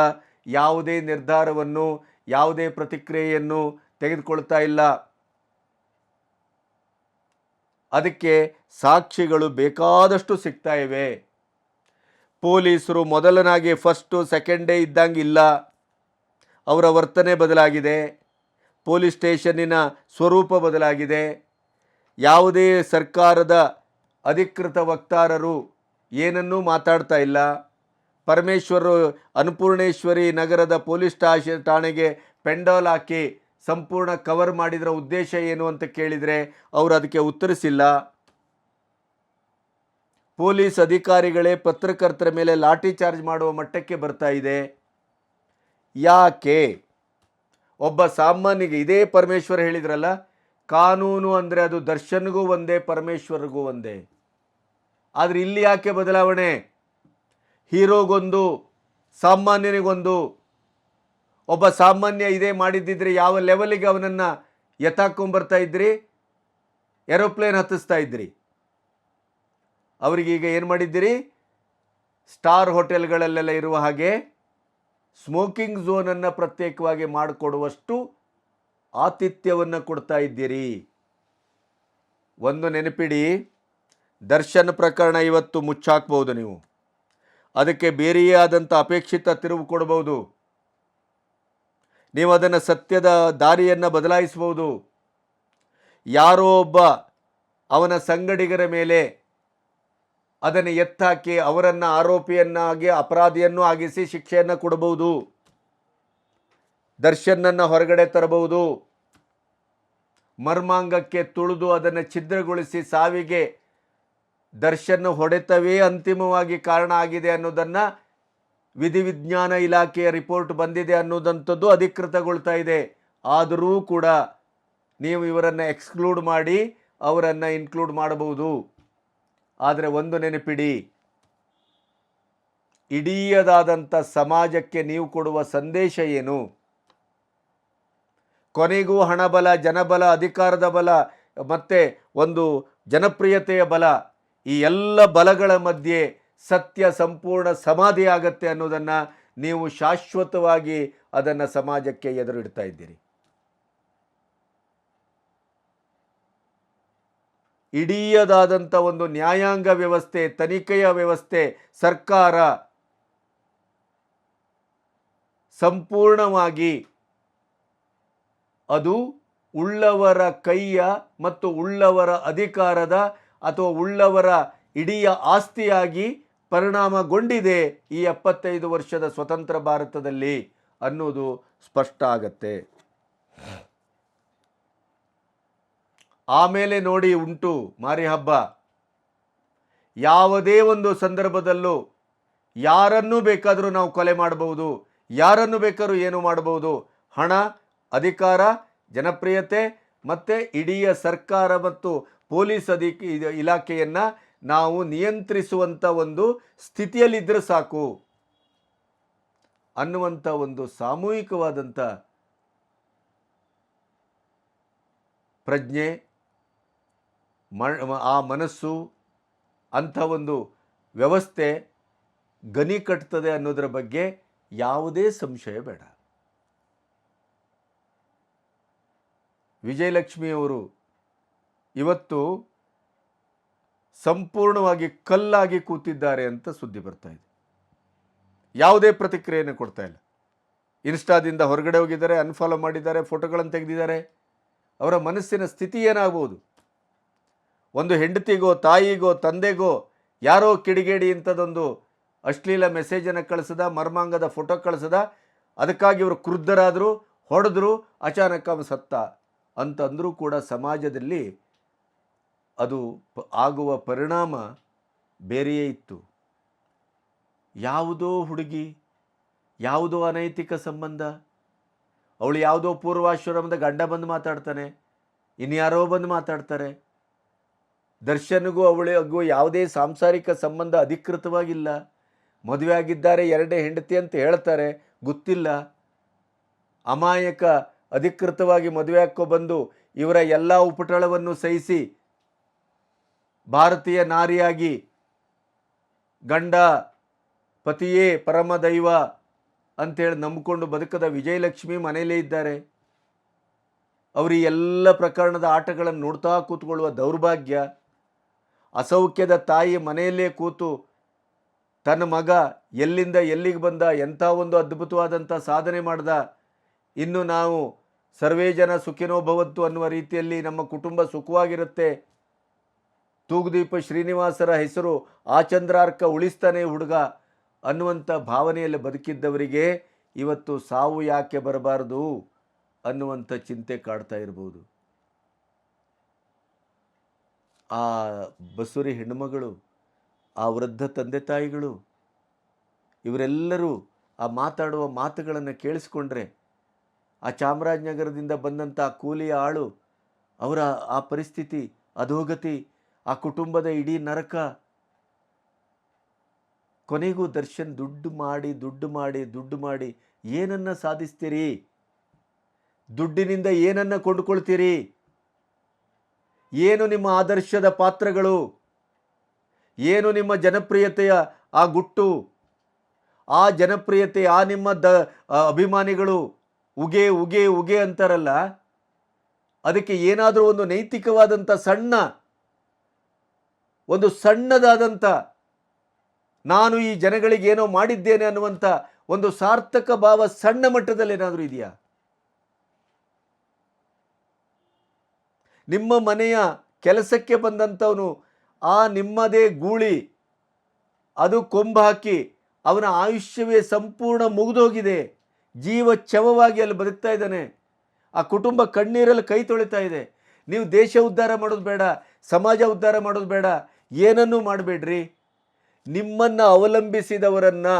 ಯಾವುದೇ ನಿರ್ಧಾರವನ್ನು, ಯಾವುದೇ ಪ್ರತಿಕ್ರಿಯೆಯನ್ನು ತೆಗೆದುಕೊಳ್ತಾ ಇಲ್ಲ. ಅದಕ್ಕೆ ಸಾಕ್ಷಿಗಳು ಬೇಕಾದಷ್ಟು ಸಿಗ್ತಾ ಇವೆ. ಪೊಲೀಸರು ಮೊದಲನಾಗಿ ಫಸ್ಟು ಸೆಕೆಂಡ್ ಡೇ ಇದ್ದಂಗಿಲ್ಲ, ಅವರ ವರ್ತನೆ ಬದಲಾಗಿದೆ, ಪೊಲೀಸ್ ಸ್ಟೇಷನ್ನಿನ ಸ್ವರೂಪ ಬದಲಾಗಿದೆ. ಯಾವುದೇ ಸರ್ಕಾರದ ಅಧಿಕೃತ ವಕ್ತಾರರು ಏನನ್ನೂ ಮಾತಾಡ್ತಾ ಇಲ್ಲ. ಪರಮೇಶ್ವರು ಅನ್ನಪೂರ್ಣೇಶ್ವರಿ ನಗರದ ಪೊಲೀಸ್ ಠಾಣೆಗೆ ಪೆಂಡಾಲ್ ಹಾಕಿ ಸಂಪೂರ್ಣ ಕವರ್ ಮಾಡಿದರ ಉದ್ದೇಶ ಏನು ಅಂತ ಕೇಳಿದರೆ ಅವರು ಅದಕ್ಕೆ ಉತ್ತರಿಸಿಲ್ಲ. ಪೊಲೀಸ್ ಅಧಿಕಾರಿಗಳೇ ಪತ್ರಕರ್ತರ ಮೇಲೆ ಲಾಠಿ ಚಾರ್ಜ್ ಮಾಡುವ ಮಟ್ಟಕ್ಕೆ ಬರ್ತಾ ಇದೆ. ಯಾಕೆ? ಒಬ್ಬ ಸಾಮಾನ್ಯಗೆ, ಇದೇ ಪರಮೇಶ್ವರ್ ಹೇಳಿದ್ರಲ್ಲ, ಕಾನೂನು ಅಂದರೆ ಅದು ದರ್ಶನ್ಗೂ ಒಂದೇ, ಪರಮೇಶ್ವರ್ಗೂ ಒಂದೇ. ಆದರೆ ಇಲ್ಲಿ ಯಾಕೆ ಬದಲಾವಣೆ? ಹೀರೋಗೊಂದು, ಸಾಮಾನ್ಯನಿಗೊಂದು. ಒಬ್ಬ ಸಾಮಾನ್ಯ ಇದೇ ಮಾಡಿದ್ದಿದ್ರೆ ಯಾವ ಲೆವೆಲಿಗೆ ಅವನನ್ನು ಎತ್ತಾಕೊಂಬರ್ತಾ ಇದ್ರಿ? ಏರೋಪ್ಲೇನ್ ಹತ್ತಿಸ್ತಾ ಇದ್ರಿ. ಅವರಿಗೀಗ ಏನು ಮಾಡಿದ್ದೀರಿ? ಸ್ಟಾರ್ ಹೋಟೆಲ್ಗಳಲ್ಲೆಲ್ಲ ಇರುವ ಹಾಗೆ ಸ್ಮೋಕಿಂಗ್ ಝೋನನ್ನು ಪ್ರತ್ಯೇಕವಾಗಿ ಮಾಡಿಕೊಡುವಷ್ಟು ಆತಿಥ್ಯವನ್ನು ಕೊಡ್ತಾ ಇದ್ದೀರಿ. ಒಂದು ನೆನಪಿಡಿ, ದರ್ಶನ್ ಪ್ರಕರಣ ಇವತ್ತು ಮುಚ್ಚಾಕ್ಬೋದು ನೀವು, ಅದಕ್ಕೆ ಬೇರೆಯೇ ಆದಂಥ ಅಪೇಕ್ಷಿತ ತಿರುವು ಕೊಡ್ಬೋದು, ನೀವು ಅದನ್ನು ಸತ್ಯದ ದಾರಿಯನ್ನು ಬದಲಾಯಿಸ್ಬೋದು. ಯಾರೋ ಒಬ್ಬ ಅವನ ಸಂಗಡಿಗರ ಮೇಲೆ ಅದನ್ನು ಎತ್ತಾಕಿ ಅವರನ್ನು ಆರೋಪಿಯನ್ನಾಗಿ ಅಪರಾಧಿಯನ್ನು ಆಗಿಸಿ ಶಿಕ್ಷೆಯನ್ನು ಕೊಡಬಹುದು, ದರ್ಶನನ್ನು ಹೊರಗಡೆ ತರಬಹುದು, ಮರ್ಮಾಂಗಕ್ಕೆ ತುಳಿದು ಅದನ್ನು ಛಿದ್ರಗೊಳಿಸಿ ಸಾವಿಗೆ ದರ್ಶನ್ ಹೊಡೆತವೇ ಅಂತಿಮವಾಗಿ ಕಾರಣ ಆಗಿದೆ ಅನ್ನೋದನ್ನು ವಿಧಿವಿಜ್ಞಾನ ಇಲಾಖೆಯ ರಿಪೋರ್ಟ್ ಬಂದಿದೆ ಅನ್ನೋದಂಥದ್ದು ಅಧಿಕೃತಗೊಳ್ತಾ ಇದೆ. ಆದರೂ ಕೂಡ ನೀವು ಇವರನ್ನು ಎಕ್ಸ್ಕ್ಲೂಡ್ ಮಾಡಿ ಅವರನ್ನು ಇನ್ಕ್ಲೂಡ್ ಮಾಡಬಹುದು. ಆದರೆ ಒಂದು ನೆನಪಿಡಿ, ಇಡೀಯದಾದಂಥ ಸಮಾಜಕ್ಕೆ ನೀವು ಕೊಡುವ ಸಂದೇಶ ಏನು? ಕೊನೆಗೂ ಹಣಬಲ, ಜನಬಲ, ಅಧಿಕಾರದ ಬಲ ಮತ್ತು ಒಂದು ಜನಪ್ರಿಯತೆಯ ಬಲ, ಈ ಎಲ್ಲ ಬಲಗಳ ಮಧ್ಯೆ ಸತ್ಯ ಸಂಪೂರ್ಣ ಸಮಾಧಿ ಆಗತ್ತೆ ಅನ್ನೋದನ್ನು ನೀವು ಶಾಶ್ವತವಾಗಿ ಅದನ್ನು ಸಮಾಜಕ್ಕೆ ಎದುರಿಡ್ತಾ ಇದ್ದೀರಿ. ಇಡೀಯದಾದಂಥ ಒಂದು ನ್ಯಾಯಾಂಗ ವ್ಯವಸ್ಥೆ, ತನಿಖೆಯ ವ್ಯವಸ್ಥೆ, ಸರ್ಕಾರ ಸಂಪೂರ್ಣವಾಗಿ ಅದು ಉಳ್ಳವರ ಕೈಯ ಮತ್ತು ಉಳ್ಳವರ ಅಧಿಕಾರದ ಅಥವಾ ಉಳ್ಳವರ ಇಡೀ ಆಸ್ತಿಯಾಗಿ ಪರಿಣಾಮಗೊಂಡಿದೆ ಈ 75 ವರ್ಷದ ಸ್ವತಂತ್ರ ಭಾರತದಲ್ಲಿ ಅನ್ನೋದು ಸ್ಪಷ್ಟ ಆಗತ್ತೆ. ಆಮೇಲೆ ನೋಡಿ ಉಂಟು ಮಾರಿ ಹಬ್ಬ. ಯಾವುದೇ ಒಂದು ಸಂದರ್ಭದಲ್ಲೂ ಯಾರನ್ನೂ ಬೇಕಾದರೂ ನಾವು ಕೊಲೆ ಮಾಡಬಹುದು, ಯಾರನ್ನು ಬೇಕಾದ್ರೂ ಏನು ಮಾಡಬಹುದು. ಹಣ, ಅಧಿಕಾರ, ಜನಪ್ರಿಯತೆ ಮತ್ತು ಇಡೀ ಸರ್ಕಾರ ಮತ್ತು ಪೊಲೀಸ್ ಇಲಾಖೆಯನ್ನು ನಾವು ನಿಯಂತ್ರಿಸುವಂಥ ಒಂದು ಸ್ಥಿತಿಯಲ್ಲಿದ್ದರೆ ಸಾಕು ಅನ್ನುವಂಥ ಒಂದು ಸಾಮೂಹಿಕವಾದಂಥ ಪ್ರಜ್ಞೆ, ಆ ಮನಸ್ಸು, ಅಂಥ ಒಂದು ವ್ಯವಸ್ಥೆ ಗನಿ ಕಟ್ತದೆ ಅನ್ನೋದರ ಬಗ್ಗೆ ಯಾವುದೇ ಸಂಶಯ ಬೇಡ. ವಿಜಯಲಕ್ಷ್ಮಿಯವರು ಇವತ್ತು ಸಂಪೂರ್ಣವಾಗಿ ಕಲ್ಲಾಗಿ ಕೂತಿದ್ದಾರೆ ಅಂತ ಸುದ್ದಿ ಬರ್ತಾ ಇದೆ. ಯಾವುದೇ ಪ್ರತಿಕ್ರಿಯೆಯನ್ನು ಕೊಡ್ತಾ ಇಲ್ಲ. ಇನ್ಸ್ಟಾದಿಂದ ಹೊರಗಡೆ ಹೋಗಿದ್ದಾರೆ, ಅನ್ಫಾಲೋ ಮಾಡಿದ್ದಾರೆ, ಫೋಟೋಗಳನ್ನು ತೆಗೆದಿದ್ದಾರೆ. ಅವರ ಮನಸ್ಸಿನ ಸ್ಥಿತಿ ಏನಾಗ್ಬೋದು? ಒಂದು ಹೆಂಡತಿಗೋ, ತಾಯಿಗೋ, ತಂದೆಗೋ ಯಾರೋ ಕಿಡಿಗೇಡಿ ಇಂಥದ್ದೊಂದು ಅಶ್ಲೀಲ ಮೆಸೇಜನ್ನು ಕಳಿಸದ, ಮರ್ಮಾಂಗದ ಫೋಟೋ ಕಳಿಸದ, ಅದಕ್ಕಾಗಿ ಇವರು ಕ್ರುದ್ಧರಾದರು, ಹೊಡೆದ್ರು, ಅಚಾನಕ್ ಅವನು ಸತ್ತ ಅಂತಂದರೂ ಕೂಡ ಸಮಾಜದಲ್ಲಿ ಅದು ಆಗುವ ಪರಿಣಾಮ ಬೇರೆಯೇ ಇತ್ತು. ಯಾವುದೋ ಹುಡುಗಿ, ಯಾವುದೋ ಅನೈತಿಕ ಸಂಬಂಧ, ಅವಳು ಯಾವುದೋ ಪೂರ್ವಾಶ್ರಮದ ಗಂಡ ಬಂದು ಮಾತಾಡ್ತಾನೆ, ಇನ್ಯಾರೋ ಬಂದು ಮಾತಾಡ್ತಾರೆ. ದರ್ಶನ್ಗೂ ಅವಳಿಗೂ ಯಾವುದೇ ಸಾಂಸಾರಿಕ ಸಂಬಂಧ ಅಧಿಕೃತವಾಗಿಲ್ಲ. ಮದುವೆ ಆಗಿದ್ದಾರೆ, 2 ಹೆಂಡತಿ ಅಂತ ಹೇಳ್ತಾರೆ, ಗೊತ್ತಿಲ್ಲ. ಅಮಾಯಕ ಅಧಿಕೃತವಾಗಿ ಮದುವೆ ಹಾಕೋ ಬಂದು ಇವರ ಎಲ್ಲ ಉಪಟಳವನ್ನು ಸಹಿಸಿ ಭಾರತೀಯ ನಾರಿಯಾಗಿ ಗಂಡ ಪತಿಯೇ ಪರಮ ದೈವ ಅಂತೇಳಿ ನಂಬಿಕೊಂಡು ಬದುಕದ ವಿಜಯಲಕ್ಷ್ಮಿ ಮನೆಯಲ್ಲೇ ಇದ್ದಾರೆ. ಅವರು ಈ ಎಲ್ಲ ಪ್ರಕರಣದ ಆಟಗಳನ್ನು ನೋಡ್ತಾ ಕೂತ್ಕೊಳ್ಳುವ ದೌರ್ಭಾಗ್ಯ. ಅಸೌಖ್ಯದ ತಾಯಿ ಮನೆಯಲ್ಲೇ ಕೂತು ತನ್ನ ಮಗ ಎಲ್ಲಿಂದ ಎಲ್ಲಿಗೆ ಬಂದ, ಎಂಥ ಒಂದು ಅದ್ಭುತವಾದಂಥ ಸಾಧನೆ ಮಾಡ್ದ, ಇನ್ನು ನಾವು ಸರ್ವೇ ಜನ ಸುಖಿನೋ ಭವಂತು ಅನ್ನುವ ರೀತಿಯಲ್ಲಿ ನಮ್ಮ ಕುಟುಂಬ ಸುಖವಾಗಿರುತ್ತೆ, ತೂಗುದೀಪ ಶ್ರೀನಿವಾಸರ ಹೆಸರು ಆಚಂದ್ರಾರ್ಕ ಉಳಿಸ್ತಾನೆ ಹುಡುಗ ಅನ್ನುವಂಥ ಭಾವನೆಯಲ್ಲಿ ಬದುಕಿದ್ದವರಿಗೆ ಇವತ್ತು ಸಾವು ಯಾಕೆ ಬರಬಾರದು ಅನ್ನುವಂಥ ಚಿಂತೆ ಕಾಡ್ತಾ ಇರ್ಬೋದು. ಆ ಬಸುರಿ ಹೆಣ್ಣುಮಗಳು, ಆ ವೃದ್ಧ ತಂದೆ ತಾಯಿಗಳು, ಇವರೆಲ್ಲರೂ ಆ ಮಾತಾಡುವ ಮಾತುಗಳನ್ನು ಕೇಳಿಸ್ಕೊಂಡ್ರೆ, ಆ ಚಾಮರಾಜನಗರದಿಂದ ಬಂದಂಥ ಕೂಲಿಯ ಆಳು, ಅವರ ಆ ಪರಿಸ್ಥಿತಿ, ಅಧೋಗತಿ, ಆ ಕುಟುಂಬದ ಇಡೀ ನರಕ. ಕೊನೆಗೂ ದರ್ಶನ್ ದುಡ್ಡು ಮಾಡಿ ಏನನ್ನ ಸಾಧಿಸ್ತೀರಿ? ದುಡ್ಡಿನಿಂದ ಏನನ್ನ ಕೊಂಡುಕೊಳ್ತೀರಿ? ಏನು ನಿಮ್ಮ ಆದರ್ಶದ ಪಾತ್ರಗಳು? ಏನು ನಿಮ್ಮ ಜನಪ್ರಿಯತೆಯ ಆ ಗುಟ್ಟು, ಆ ಜನಪ್ರಿಯತೆ, ಆ ನಿಮ್ಮ ಅಭಿಮಾನಿಗಳು ಉಗೆ ಉಗೆ ಉಗೆ ಅಂತಾರಲ್ಲ, ಅದಕ್ಕೆ ಏನಾದರೂ ಒಂದು ನೈತಿಕವಾದಂಥ ಒಂದು ಸಣ್ಣದಾದಂಥ ನಾನು ಈ ಜನಗಳಿಗೆ ಏನೋ ಮಾಡಿದ್ದೇನೆ ಅನ್ನುವಂಥ ಒಂದು ಸಾರ್ಥಕ ಭಾವ ಸಣ್ಣ ಮಟ್ಟದಲ್ಲಿ ಏನಾದರೂ ಇದೆಯಾ? ನಿಮ್ಮ ಮನೆಯ ಕೆಲಸಕ್ಕೆ ಬಂದಂಥವನು ಆ ನಿಮ್ಮದೇ ಗೂಳಿ ಅದು ಕೊಂಬು ಹಾಕಿ ಅವನ ಆಯುಷ್ಯವೇ ಸಂಪೂರ್ಣ ಮುಗಿದೋಗಿದೆ, ಜೀವ ಛವವಾಗಿ ಅಲ್ಲಿ ಬದುಕ್ತಾ ಇದ್ದಾನೆ, ಆ ಕುಟುಂಬ ಕಣ್ಣೀರಲ್ಲಿ ಕೈ ತೊಳಿತಾ ಇದೆ. ನೀವು ದೇಶ ಉದ್ಧಾರ ಮಾಡೋದು ಬೇಡ, ಸಮಾಜ ಉದ್ಧಾರ ಮಾಡೋದು ಬೇಡ, ಏನನ್ನೂ ಮಾಡಬೇಡ್ರಿ. ನಿಮ್ಮನ್ನು ಅವಲಂಬಿಸಿದವರನ್ನು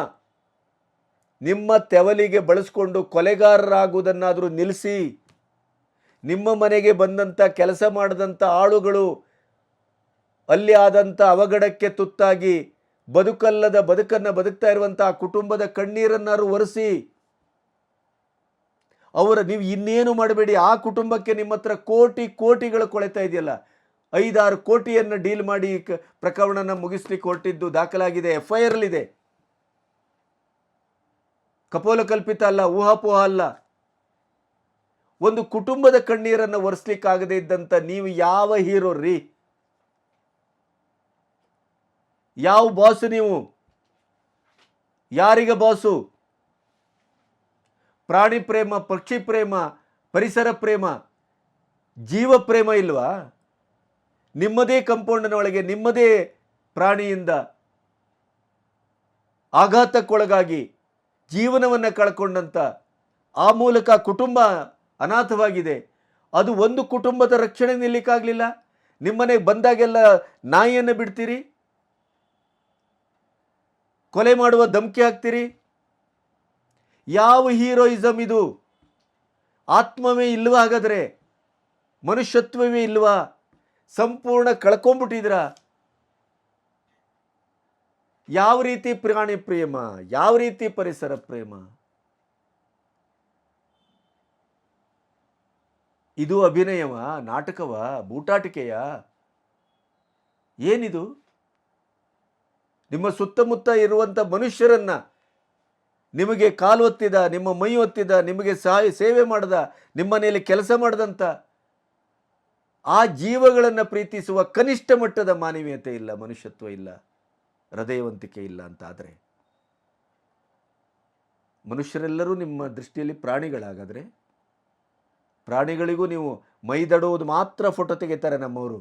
ನಿಮ್ಮ ತೆವಲಿಗೆ ಬಳಸ್ಕೊಂಡು ಕೊಲೆಗಾರರಾಗುವುದನ್ನಾದರೂ ನಿಲ್ಲಿಸಿ. ನಿಮ್ಮ ಮನೆಗೆ ಬಂದಂಥ ಕೆಲಸ ಮಾಡಿದಂಥ ಆಳುಗಳು ಅಲ್ಲಿ ಆದಂಥ ಅವಘಡಕ್ಕೆ ತುತ್ತಾಗಿ ಬದುಕಲ್ಲದ ಬದುಕನ್ನು ಬದುಕ್ತಾ ಇರುವಂಥ ಆ ಕುಟುಂಬದ ಕಣ್ಣೀರನ್ನಾರು ಒರೆಸಿ. ನೀವು ಇನ್ನೇನು ಮಾಡಬೇಡಿ. ಆ ಕುಟುಂಬಕ್ಕೆ ನಿಮ್ಮ ಹತ್ರ ಕೋಟಿಗಳು ಕೊಳೆತಾ ಇದೆಯಲ್ಲ, 5-6 ಕೋಟಿಯನ್ನು ಡೀಲ್ ಮಾಡಿ ಪ್ರಕರಣನ ಮುಗಿಸ್ಲಿಕ್ಕೆ ಹೊರಟಿದ್ದು ದಾಖಲಾಗಿದೆ, FIR ಇದೆ. ಕಪೋಲಕಲ್ಪಿತ ಅಲ್ಲ, ಊಹಾಪೋಹ ಅಲ್ಲ. ಒಂದು ಕುಟುಂಬದ ಕಣ್ಣೀರನ್ನು ಒರೆಸ್ಲಿಕ್ಕಾಗದೇ ಇದ್ದಂಥ ನೀವು ಯಾವ ಹೀರೋ ರೀ? ಯಾವ ಬಾಸು ನೀವು? ಯಾರಿಗೆ ಬಾಸು? ಪ್ರಾಣಿ ಪ್ರೇಮ, ಪಕ್ಷಿ ಪ್ರೇಮ, ಪರಿಸರ ಪ್ರೇಮ, ಜೀವ ಪ್ರೇಮ ಇಲ್ವಾ? ನಿಮ್ಮದೇ ಕಂಪೌಂಡಿನೊಳಗೆ ನಿಮ್ಮದೇ ಪ್ರಾಣಿಯಿಂದ ಆಘಾತಕ್ಕೊಳಗಾಗಿ ಜೀವನವನ್ನು ಕಳ್ಕೊಂಡಂಥ ಆ ಮೂಲಕ ಕುಟುಂಬ ಅನಾಥವಾಗಿದೆ. ಅದು ಒಂದು ಕುಟುಂಬದ ರಕ್ಷಣೆ ನಿಲ್ಲಿಕ್ಕಾಗಲಿಲ್ಲ. ನಿಮ್ಮನೆಗೆ ಬಂದಾಗೆಲ್ಲ ನಾಯಿಯನ್ನು ಬಿಡ್ತೀರಿ, ಕೊಲೆ ಮಾಡುವ ಧಮಕಿ ಹಾಕ್ತೀರಿ. ಯಾವ ಹೀರೋಯಿಸಮ್ ಇದು? ಆತ್ಮವೇ ಇಲ್ವಾ? ಹಾಗಾದರೆ ಮನುಷ್ಯತ್ವವೇ ಇಲ್ವಾ? ಸಂಪೂರ್ಣ ಕಳ್ಕೊಂಡ್ಬಿಟ್ಟಿದ್ರ. ಯಾವ ರೀತಿ ಪ್ರಾಣಿ ಪ್ರೇಮ, ಯಾವ ರೀತಿ ಪರಿಸರ ಪ್ರೇಮ? ಇದು ಅಭಿನಯವ, ನಾಟಕವ, ಬೂಟಾಟಿಕೆಯ? ಏನಿದು? ನಿಮ್ಮ ಸುತ್ತಮುತ್ತ ಇರುವಂಥ ಮನುಷ್ಯರನ್ನ, ನಿಮಗೆ ಕಾಲು ಒತ್ತಿದ, ನಿಮ್ಮ ಮೈ ಒತ್ತಿದ, ನಿಮಗೆ ಸೇವೆ ಮಾಡಿದ, ನಿಮ್ಮ ಮನೆಯಲ್ಲಿ ಕೆಲಸ ಮಾಡಿದಂಥ ಆ ಜೀವಗಳನ್ನು ಪ್ರೀತಿಸುವ ಕನಿಷ್ಠ ಮಟ್ಟದ ಮಾನವೀಯತೆ ಇಲ್ಲ, ಮನುಷ್ಯತ್ವ ಇಲ್ಲ, ಹೃದಯವಂತಿಕೆ ಇಲ್ಲ ಅಂತಾದರೆ ಮನುಷ್ಯರೆಲ್ಲರೂ ನಿಮ್ಮ ದೃಷ್ಟಿಯಲ್ಲಿ ಪ್ರಾಣಿಗಳಾಗಾದರೆ, ಪ್ರಾಣಿಗಳಿಗೂ ನೀವು ಮೈದಡುವುದು ಮಾತ್ರ ಫೋಟೋ ತೆಗಿತಾರೆ ನಮ್ಮವರು.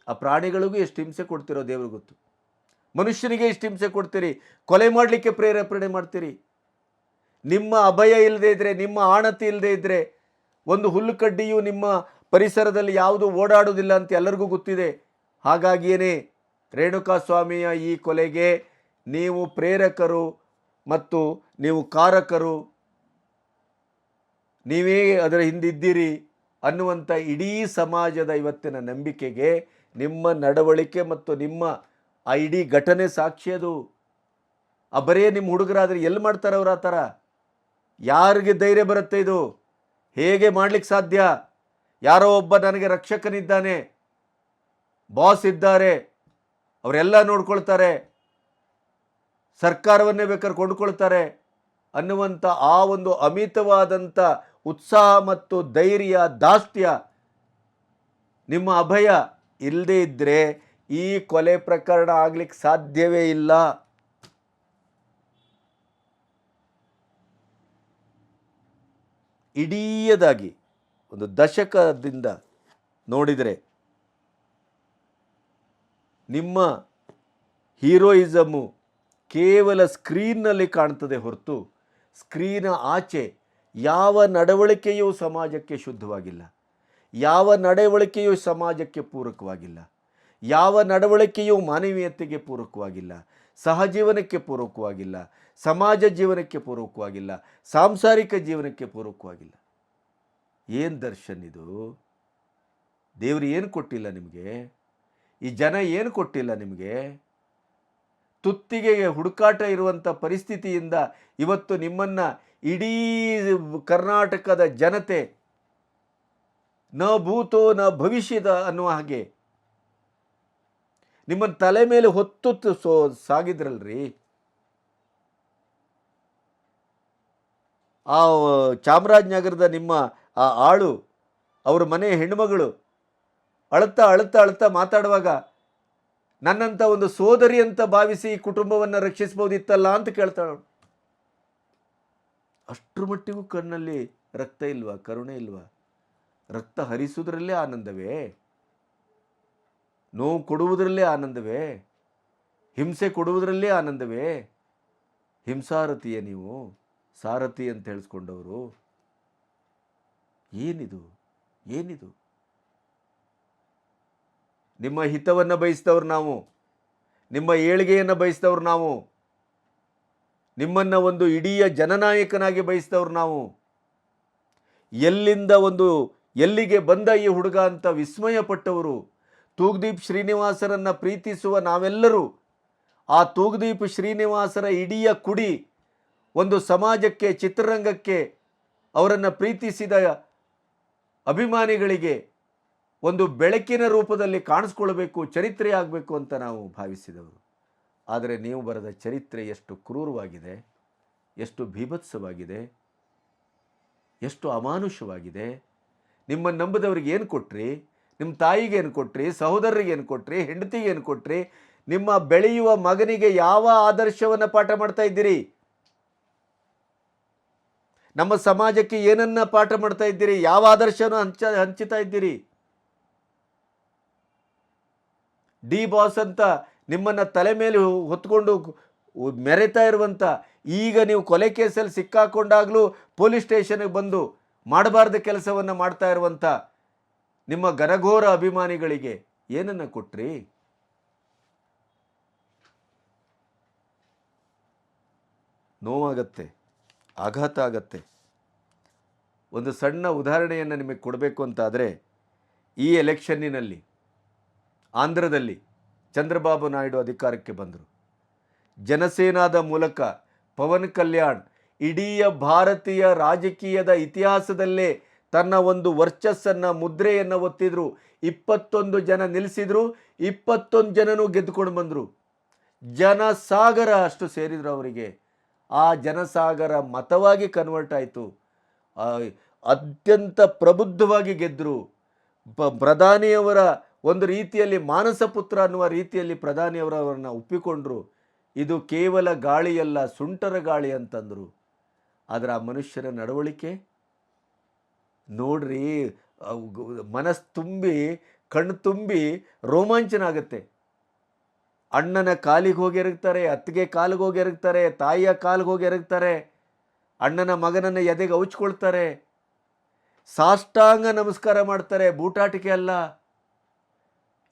ಆ ಪ್ರಾಣಿಗಳಿಗೂ ಎಷ್ಟು ಹಿಂಸೆ ಕೊಡ್ತಿರೋ ದೇವ್ರಿಗೆ ಗೊತ್ತು. ಮನುಷ್ಯನಿಗೆ ಎಷ್ಟು ಹಿಂಸೆ ಕೊಡ್ತೀರಿ, ಕೊಲೆ ಮಾಡಲಿಕ್ಕೆ ಪ್ರೇರೇಪಣೆ ಮಾಡ್ತೀರಿ. ನಿಮ್ಮ ಅಭಯ ಇಲ್ಲದೆ ಇದ್ದರೆ, ನಿಮ್ಮ ಆಣತಿ ಇಲ್ಲದೆ ಇದ್ದರೆ ಒಂದು ಹುಲ್ಲು ಕಡ್ಡಿಯು ನಿಮ್ಮ ಪರಿಸರದಲ್ಲಿ ಯಾವುದು ಓಡಾಡುವುದಿಲ್ಲ ಅಂತ ಎಲ್ಲರಿಗೂ ಗೊತ್ತಿದೆ. ಹಾಗಾಗಿಯೇ ರೇಣುಕಾಸ್ವಾಮಿಯ ಈ ಕೊಲೆಗೆ ನೀವು ಪ್ರೇರಕರು ಮತ್ತು ನೀವು ಕಾರಕರು, ನೀವೇ ಅದರ ಹಿಂದಿದ್ದೀರಿ ಅನ್ನುವಂಥ ಇಡೀ ಸಮಾಜದ ಇವತ್ತಿನ ನಂಬಿಕೆಗೆ ನಿಮ್ಮ ನಡವಳಿಕೆ ಮತ್ತು ನಿಮ್ಮ ಆ ಇಡೀ ಘಟನೆ ಸಾಕ್ಷಿಯದು. ಆ ಬರೇ ನಿಮ್ಮ ಹುಡುಗರಾದರೆ ಎಲ್ಲಿ ಮಾಡ್ತಾರೆ ಅವರು? ಆ ಥರ ಯಾರಿಗೆ ಧೈರ್ಯ ಬರುತ್ತೆ? ಇದು ಹೇಗೆ ಮಾಡಲಿಕ್ಕೆ ಸಾಧ್ಯ? ಯಾರೋ ಒಬ್ಬ ನನಗೆ ರಕ್ಷಕನಿದ್ದಾನೆ, ಬಾಸ್ ಇದ್ದಾರೆ, ಅವರೆಲ್ಲ ನೋಡ್ಕೊಳ್ತಾರೆ, ಸರ್ಕಾರವನ್ನೇ ಬೇಕಾದ್ರೆ ಕೊಂಡ್ಕೊಳ್ತಾರೆ ಅನ್ನುವಂಥ ಆ ಒಂದು ಅಮಿತವಾದಂಥ ಉತ್ಸಾಹ ಮತ್ತು ಧೈರ್ಯ, ದಾಷ್ಟ್ಯ, ನಿಮ್ಮ ಅಭಯ ಇಲ್ಲದೇ ಇದ್ದರೆ ಈ ಕೊಲೆ ಪ್ರಕರಣ ಆಗ್ಲಿಕ್ಕೆ ಸಾಧ್ಯವೇ ಇಲ್ಲ. ಇಡೀಯದಾಗಿ ಒಂದು ದಶಕದಿಂದ ನೋಡಿದರೆ ನಿಮ್ಮ ಹೀರೋಯಿಸಮು ಕೇವಲ ಸ್ಕ್ರೀನ್ನಲ್ಲಿ ಕಾಣ್ತದೆ ಹೊರತು ಸ್ಕ್ರೀನ ಆಚೆ ಯಾವ ನಡವಳಿಕೆಯೂ ಸಮಾಜಕ್ಕೆ ಶುದ್ಧವಾಗಿಲ್ಲ, ಯಾವ ನಡವಳಿಕೆಯೂ ಸಮಾಜಕ್ಕೆ ಪೂರಕವಾಗಿಲ್ಲ, ಯಾವ ನಡವಳಿಕೆಯೂ ಮಾನವೀಯತೆಗೆ ಪೂರಕವಾಗಿಲ್ಲ, ಸಹಜೀವನಕ್ಕೆ ಪೂರಕವಾಗಿಲ್ಲ, ಸಮಾಜ ಜೀವನಕ್ಕೆ ಪೂರಕವಾಗಿಲ್ಲ, ಸಾಂಸಾರಿಕ ಜೀವನಕ್ಕೆ ಪೂರಕವಾಗಿಲ್ಲ. ಏನು ದರ್ಶನ್ ಇದು? ದೇವರು ಏನು ಕೊಟ್ಟಿಲ್ಲ ನಿಮಗೆ? ಈ ಜನ ಏನು ಕೊಟ್ಟಿಲ್ಲ ನಿಮಗೆ? ತುತ್ತಿಗೆ ಹುಡುಕಾಟ ಇರುವಂಥ ಪರಿಸ್ಥಿತಿಯಿಂದ ಇವತ್ತು ನಿಮ್ಮನ್ನು ಇಡೀ ಕರ್ನಾಟಕದ ಜನತೆ ನ ಭೂತೋ ನ ಭವಿಷ್ಯದ ಅನ್ನುವ ಹಾಗೆ ನಿಮ್ಮ ತಲೆ ಮೇಲೆ ಹೊತ್ತು ಸಾಗಿದ್ರಲ್ರಿ. ಆ ಚಾಮರಾಜನಗರದ ನಿಮ್ಮ ಆ ಆಳು, ಅವ್ರ ಮನೆ ಹೆಣ್ಣುಮಗಳು ಅಳುತ್ತಾ ಅಳುತ್ತಾ ಅಳುತ್ತಾ ಮಾತಾಡುವಾಗ ನನ್ನಂಥ ಒಂದು ಸೋದರಿ ಅಂತ ಭಾವಿಸಿ ಈ ಕುಟುಂಬವನ್ನು ರಕ್ಷಿಸ್ಬೋದಿತ್ತಲ್ಲ ಅಂತ ಕೇಳ್ತಾಳು. ಅಷ್ಟರ ಮಟ್ಟಿಗೂ ಕಣ್ಣಲ್ಲಿ ರಕ್ತ ಇಲ್ವಾ, ಕರುಣೆ ಇಲ್ವಾ? ರಕ್ತ ಹರಿಸುವುದರಲ್ಲೇ ಆನಂದವೇ? ನೋವು ಕೊಡುವುದರಲ್ಲೇ ಆನಂದವೇ? ಹಿಂಸೆ ಕೊಡುವುದರಲ್ಲೇ ಆನಂದವೇ? ಹಿಂಸಾರತಿಯೇ ನೀವು? ಸಾರಥಿ ಅಂತ ಹೇಳಿಸ್ಕೊಂಡವರು? ಏನಿದು ಏನಿದು? ನಿಮ್ಮ ಹಿತವನ್ನು ಬಯಸಿದವ್ರು ನಾವು, ನಿಮ್ಮ ಏಳಿಗೆಯನ್ನು ಬಯಸಿದವ್ರು ನಾವು, ನಿಮ್ಮನ್ನು ಒಂದು ಇಡೀ ಜನನಾಯಕನಾಗಿ ಬಯಸಿದವ್ರು ನಾವು. ಎಲ್ಲಿಗೆ ಬಂದ ಈ ಹುಡುಗ ಅಂತ ವಿಸ್ಮಯಪಟ್ಟವರು. ತೂಗುದೀಪ್ ಶ್ರೀನಿವಾಸರನ್ನು ಪ್ರೀತಿಸುವ ನಾವೆಲ್ಲರೂ ಆ ತೂಗುದೀಪ್ ಶ್ರೀನಿವಾಸರ ಇಡೀ ಕುಡಿ ಒಂದು ಸಮಾಜಕ್ಕೆ, ಚಿತ್ರರಂಗಕ್ಕೆ, ಅವರನ್ನು ಪ್ರೀತಿಸಿದ ಅಭಿಮಾನಿಗಳಿಗೆ ಒಂದು ಬೆಳಕಿನ ರೂಪದಲ್ಲಿ ಕಾಣಿಸ್ಕೊಳ್ಬೇಕು, ಚರಿತ್ರೆ ಆಗಬೇಕು ಅಂತ ನಾವು ಭಾವಿಸಿದವರು. ಆದರೆ ನೀವು ಬರೆದ ಚರಿತ್ರೆ ಎಷ್ಟು ಕ್ರೂರವಾಗಿದೆ, ಎಷ್ಟು ಭೀಭತ್ಸವಾಗಿದೆ, ಎಷ್ಟು ಅಮಾನುಷವಾಗಿದೆ. ನಿಮ್ಮನ್ನು ನಂಬಿದವ್ರಿಗೆ ಏನು ಕೊಟ್ರಿ? ನಿಮ್ಮ ತಾಯಿಗೆ ಏನು ಕೊಟ್ರಿ? ಸಹೋದರರಿಗೆ ಏನು ಕೊಟ್ರಿ? ಹೆಂಡತಿಗೆ ಏನು ಕೊಟ್ರಿ? ನಿಮ್ಮ ಬೆಳೆಯುವ ಮಗನಿಗೆ ಯಾವ ಆದರ್ಶವನ್ನು ಪಾಠ ಮಾಡ್ತಾ ಇದ್ದೀರಿ? ನಮ್ಮ ಸಮಾಜಕ್ಕೆ ಏನನ್ನ ಪಾಠ ಮಾಡ್ತಾ ಇದ್ದೀರಿ? ಯಾವ ಆದರ್ಶನ ಹಂಚುತ್ತಾ ಇದ್ದೀರಿ? ಡಿ ಬಾಸ್ ಅಂತ ನಿಮ್ಮನ್ನು ತಲೆ ಮೇಲೆ ಹೊತ್ಕೊಂಡು ಮೆರೆತಾ ಇರುವಂಥ, ಈಗ ನೀವು ಕೊಲೆ ಕೇಸಲ್ಲಿ ಸಿಕ್ಕಾಕೊಂಡಾಗಲೂ ಪೊಲೀಸ್ ಸ್ಟೇಷನ್ಗೆ ಬಂದು ಮಾಡಬಾರ್ದ ಕೆಲಸವನ್ನು ಮಾಡ್ತಾ ಇರುವಂಥ ನಿಮ್ಮ ಘನಘೋರ ಅಭಿಮಾನಿಗಳಿಗೆ ಏನನ್ನು ಕೊಟ್ರಿ? ನೋವಾಗತ್ತೆ, ಆಘಾತ ಆಗತ್ತೆ. ಒಂದು ಸಣ್ಣ ಉದಾಹರಣೆಯನ್ನು ನಿಮಗೆ ಕೊಡಬೇಕು ಅಂತಾದರೆ, ಈ ಎಲೆಕ್ಷನ್ನಿನಲ್ಲಿ ಆಂಧ್ರದಲ್ಲಿ ಚಂದ್ರಬಾಬು ನಾಯ್ಡು ಅಧಿಕಾರಕ್ಕೆ ಬಂದರು. ಜನಸೇನಾದ ಮೂಲಕ ಪವನ್ ಕಲ್ಯಾಣ್ ಇಡೀ ಭಾರತೀಯ ರಾಜಕೀಯದ ಇತಿಹಾಸದಲ್ಲೇ ತನ್ನ ಒಂದು ವರ್ಚಸ್ಸನ್ನು, ಮುದ್ರೆಯನ್ನು ಒತ್ತಿದ್ರು. 21 ಜನ ನಿಲ್ಲಿಸಿದ್ರು, 21 ಜನನೂ ಗೆದ್ದುಕೊಂಡು ಬಂದರು. ಜನಸಾಗರ ಅಷ್ಟು ಸೇರಿದ್ರು ಅವರಿಗೆ. ಆ ಜನಸಾಗರ ಮತವಾಗಿ ಕನ್ವರ್ಟ್ ಆಯಿತು. ಅತ್ಯಂತ ಪ್ರಬುದ್ಧವಾಗಿ ಗೆದ್ದರು. ಪ್ರಧಾನಿಯವರ ಒಂದು ರೀತಿಯಲ್ಲಿ ಮಾನಸ ಪುತ್ರ ಅನ್ನುವ ರೀತಿಯಲ್ಲಿ ಪ್ರಧಾನಿಯವರನ್ನು ಒಪ್ಪಿಕೊಂಡ್ರು. ಇದು ಕೇವಲ ಗಾಳಿಯಲ್ಲ, ಸುಂಟರ ಗಾಳಿ ಅಂತಂದರು. ಆದರೆ ಆ ಮನುಷ್ಯನ ನಡವಳಿಕೆ ನೋಡ್ರಿ, ಮನಸ್ಸು ತುಂಬಿ, ಕಣ್ಣು ತುಂಬಿ ರೋಮಾಂಚನ ಆಗುತ್ತೆ. ಅಣ್ಣನ ಕಾಲಿಗೆ ಹೋಗಿ ಎರಗ್ತಾರೆ, ಅತ್ತಿಗೆ ಕಾಲಿಗೆ ಹೋಗಿ ಎರಗ್ತಾರೆ, ತಾಯಿಯ ಕಾಲಿಗೆ ಹೋಗಿ ಎರಗ್ತಾರೆ, ಅಣ್ಣನ ಮಗನನ್ನು ಎದೆಗೆ ಹೌಚ್ಕೊಳ್ತಾರೆ, ಸಾಷ್ಟಾಂಗ ನಮಸ್ಕಾರ ಮಾಡ್ತಾರೆ. ಬೂಟಾಟಿಕೆ ಅಲ್ಲ.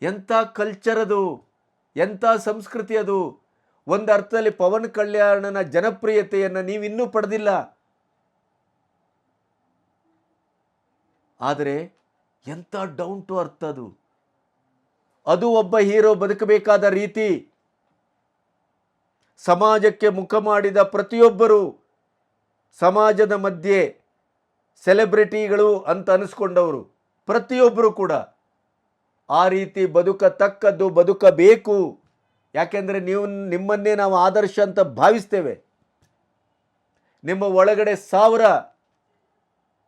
ಎಂಥ ಕಲ್ಚರ್ ಅದು, ಎಂಥ ಸಂಸ್ಕೃತಿ ಅದು. ಒಂದು ಅರ್ಥದಲ್ಲಿ ಪವನ್ ಕಲ್ಯಾಣನ ಜನಪ್ರಿಯತೆಯನ್ನು ನೀವಿನ್ನೂ ಪಡೆದಿಲ್ಲ. ಆದರೆ ಎಂಥ ಡೌನ್ ಟು ಅರ್ತ್ ಅದು. ಅದು ಒಬ್ಬ ಹೀರೋ ಬದುಕಬೇಕಾದ ರೀತಿ. ಸಮಾಜಕ್ಕೆ ಮುಖ ಮಾಡಿದ ಪ್ರತಿಯೊಬ್ಬರು ಸಮಾಜದ ಮಧ್ಯೆ ಸೆಲೆಬ್ರಿಟಿಗಳು ಅಂತ ಅನಿಸ್ಕೊಂಡವರು ಪ್ರತಿಯೊಬ್ಬರು ಕೂಡ ಆ ರೀತಿ ಬದುಕತಕ್ಕದ್ದು, ಬದುಕಬೇಕು. ಯಾಕೆಂದರೆ ನಿಮ್ಮನ್ನೇ ನಾವು ಆದರ್ಶ ಅಂತ ಭಾವಿಸ್ತೇವೆ. ನಿಮ್ಮ ಒಳಗಡೆ 1000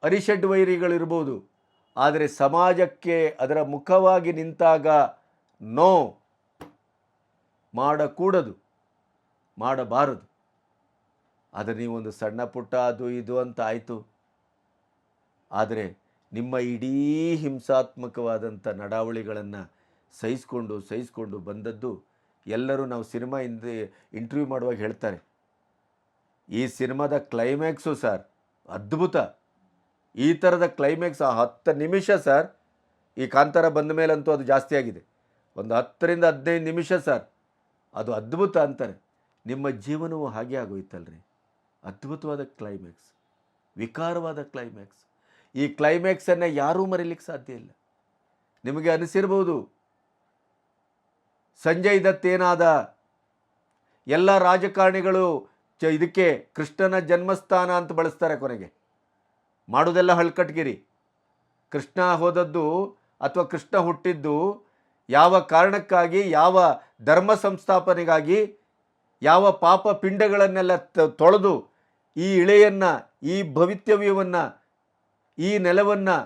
ಅರಿಷಡ್ ವೈರಿಗಳಿರ್ಬೋದು, ಆದರೆ ಸಮಾಜಕ್ಕೆ ಅದರ ಮುಖವಾಗಿ ನಿಂತಾಗ ನೋ, ಮಾಡಕೂಡದು, ಮಾಡಬಾರದು. ಆದರೆ ನೀವೊಂದು ಸಣ್ಣ ಪುಟ್ಟ ಅದು ಇದು ಅಂತ ಆಯಿತು. ಆದರೆ ನಿಮ್ಮ ಇಡೀ ಹಿಂಸಾತ್ಮಕವಾದಂಥ ನಡಾವಳಿಗಳನ್ನು ಸಹಿಸ್ಕೊಂಡು ಬಂದದ್ದು ಎಲ್ಲರೂ ನಾವು ಸಿನಿಮಾ ಇಂಟರ್ವ್ಯೂ ಮಾಡುವಾಗ ಹೇಳ್ತಾರೆ, ಈ ಸಿನಿಮಾದ ಕ್ಲೈಮ್ಯಾಕ್ಸು ಸರ್ ಅದ್ಭುತ. ಈ ಥರದ ಕ್ಲೈಮ್ಯಾಕ್ಸ್ 10 ನಿಮಿಷ ಸರ್. ಈ ಕಾಂತಾರ ಬಂದ ಮೇಲಂತೂ ಅದು ಜಾಸ್ತಿ ಆಗಿದೆ. ಒಂದು 10 ರಿಂದ 15 ನಿಮಿಷ ಸರ್, ಅದು ಅದ್ಭುತ ಅಂತಾರೆ. ನಿಮ್ಮ ಜೀವನವು ಹಾಗೆ ಆಗೋಯ್ತಲ್ರಿ. ಅದ್ಭುತವಾದ ಕ್ಲೈಮ್ಯಾಕ್ಸ್, ವಿಕಾರವಾದ ಕ್ಲೈಮ್ಯಾಕ್ಸ್. ಈ ಕ್ಲೈಮ್ಯಾಕ್ಸನ್ನು ಯಾರೂ ಮರೀಲಿಕ್ಕೆ ಸಾಧ್ಯ ಇಲ್ಲ. ನಿಮಗೆ ಅನಿಸಿರ್ಬೋದು ಸಂಜಯ್ ದತ್ ಏನಾದ, ಎಲ್ಲ ರಾಜಕಾರಣಿಗಳು ಇದಕ್ಕೆ ಕೃಷ್ಣನ ಜನ್ಮಸ್ಥಾನ ಅಂತ ಬಳಸ್ತಾರೆ. ಕೊನೆಗೆ ಮಾಡೋದೆಲ್ಲ ಹಳ್ಕಟ್ಗಿರಿ. ಕೃಷ್ಣ ಹೋದದ್ದು ಅಥವಾ ಕೃಷ್ಣ ಹುಟ್ಟಿದ್ದು ಯಾವ ಕಾರಣಕ್ಕಾಗಿ, ಯಾವ ಧರ್ಮ ಸಂಸ್ಥಾಪನೆಗಾಗಿ, ಯಾವ ಪಾಪ ಪಿಂಡಗಳನ್ನೆಲ್ಲ ತೊಳೆದು ಈ ಇಳೆಯನ್ನು, ಈ ಭವಿತವ್ಯವನ್ನು, ಈ ನೆಲವನ್ನು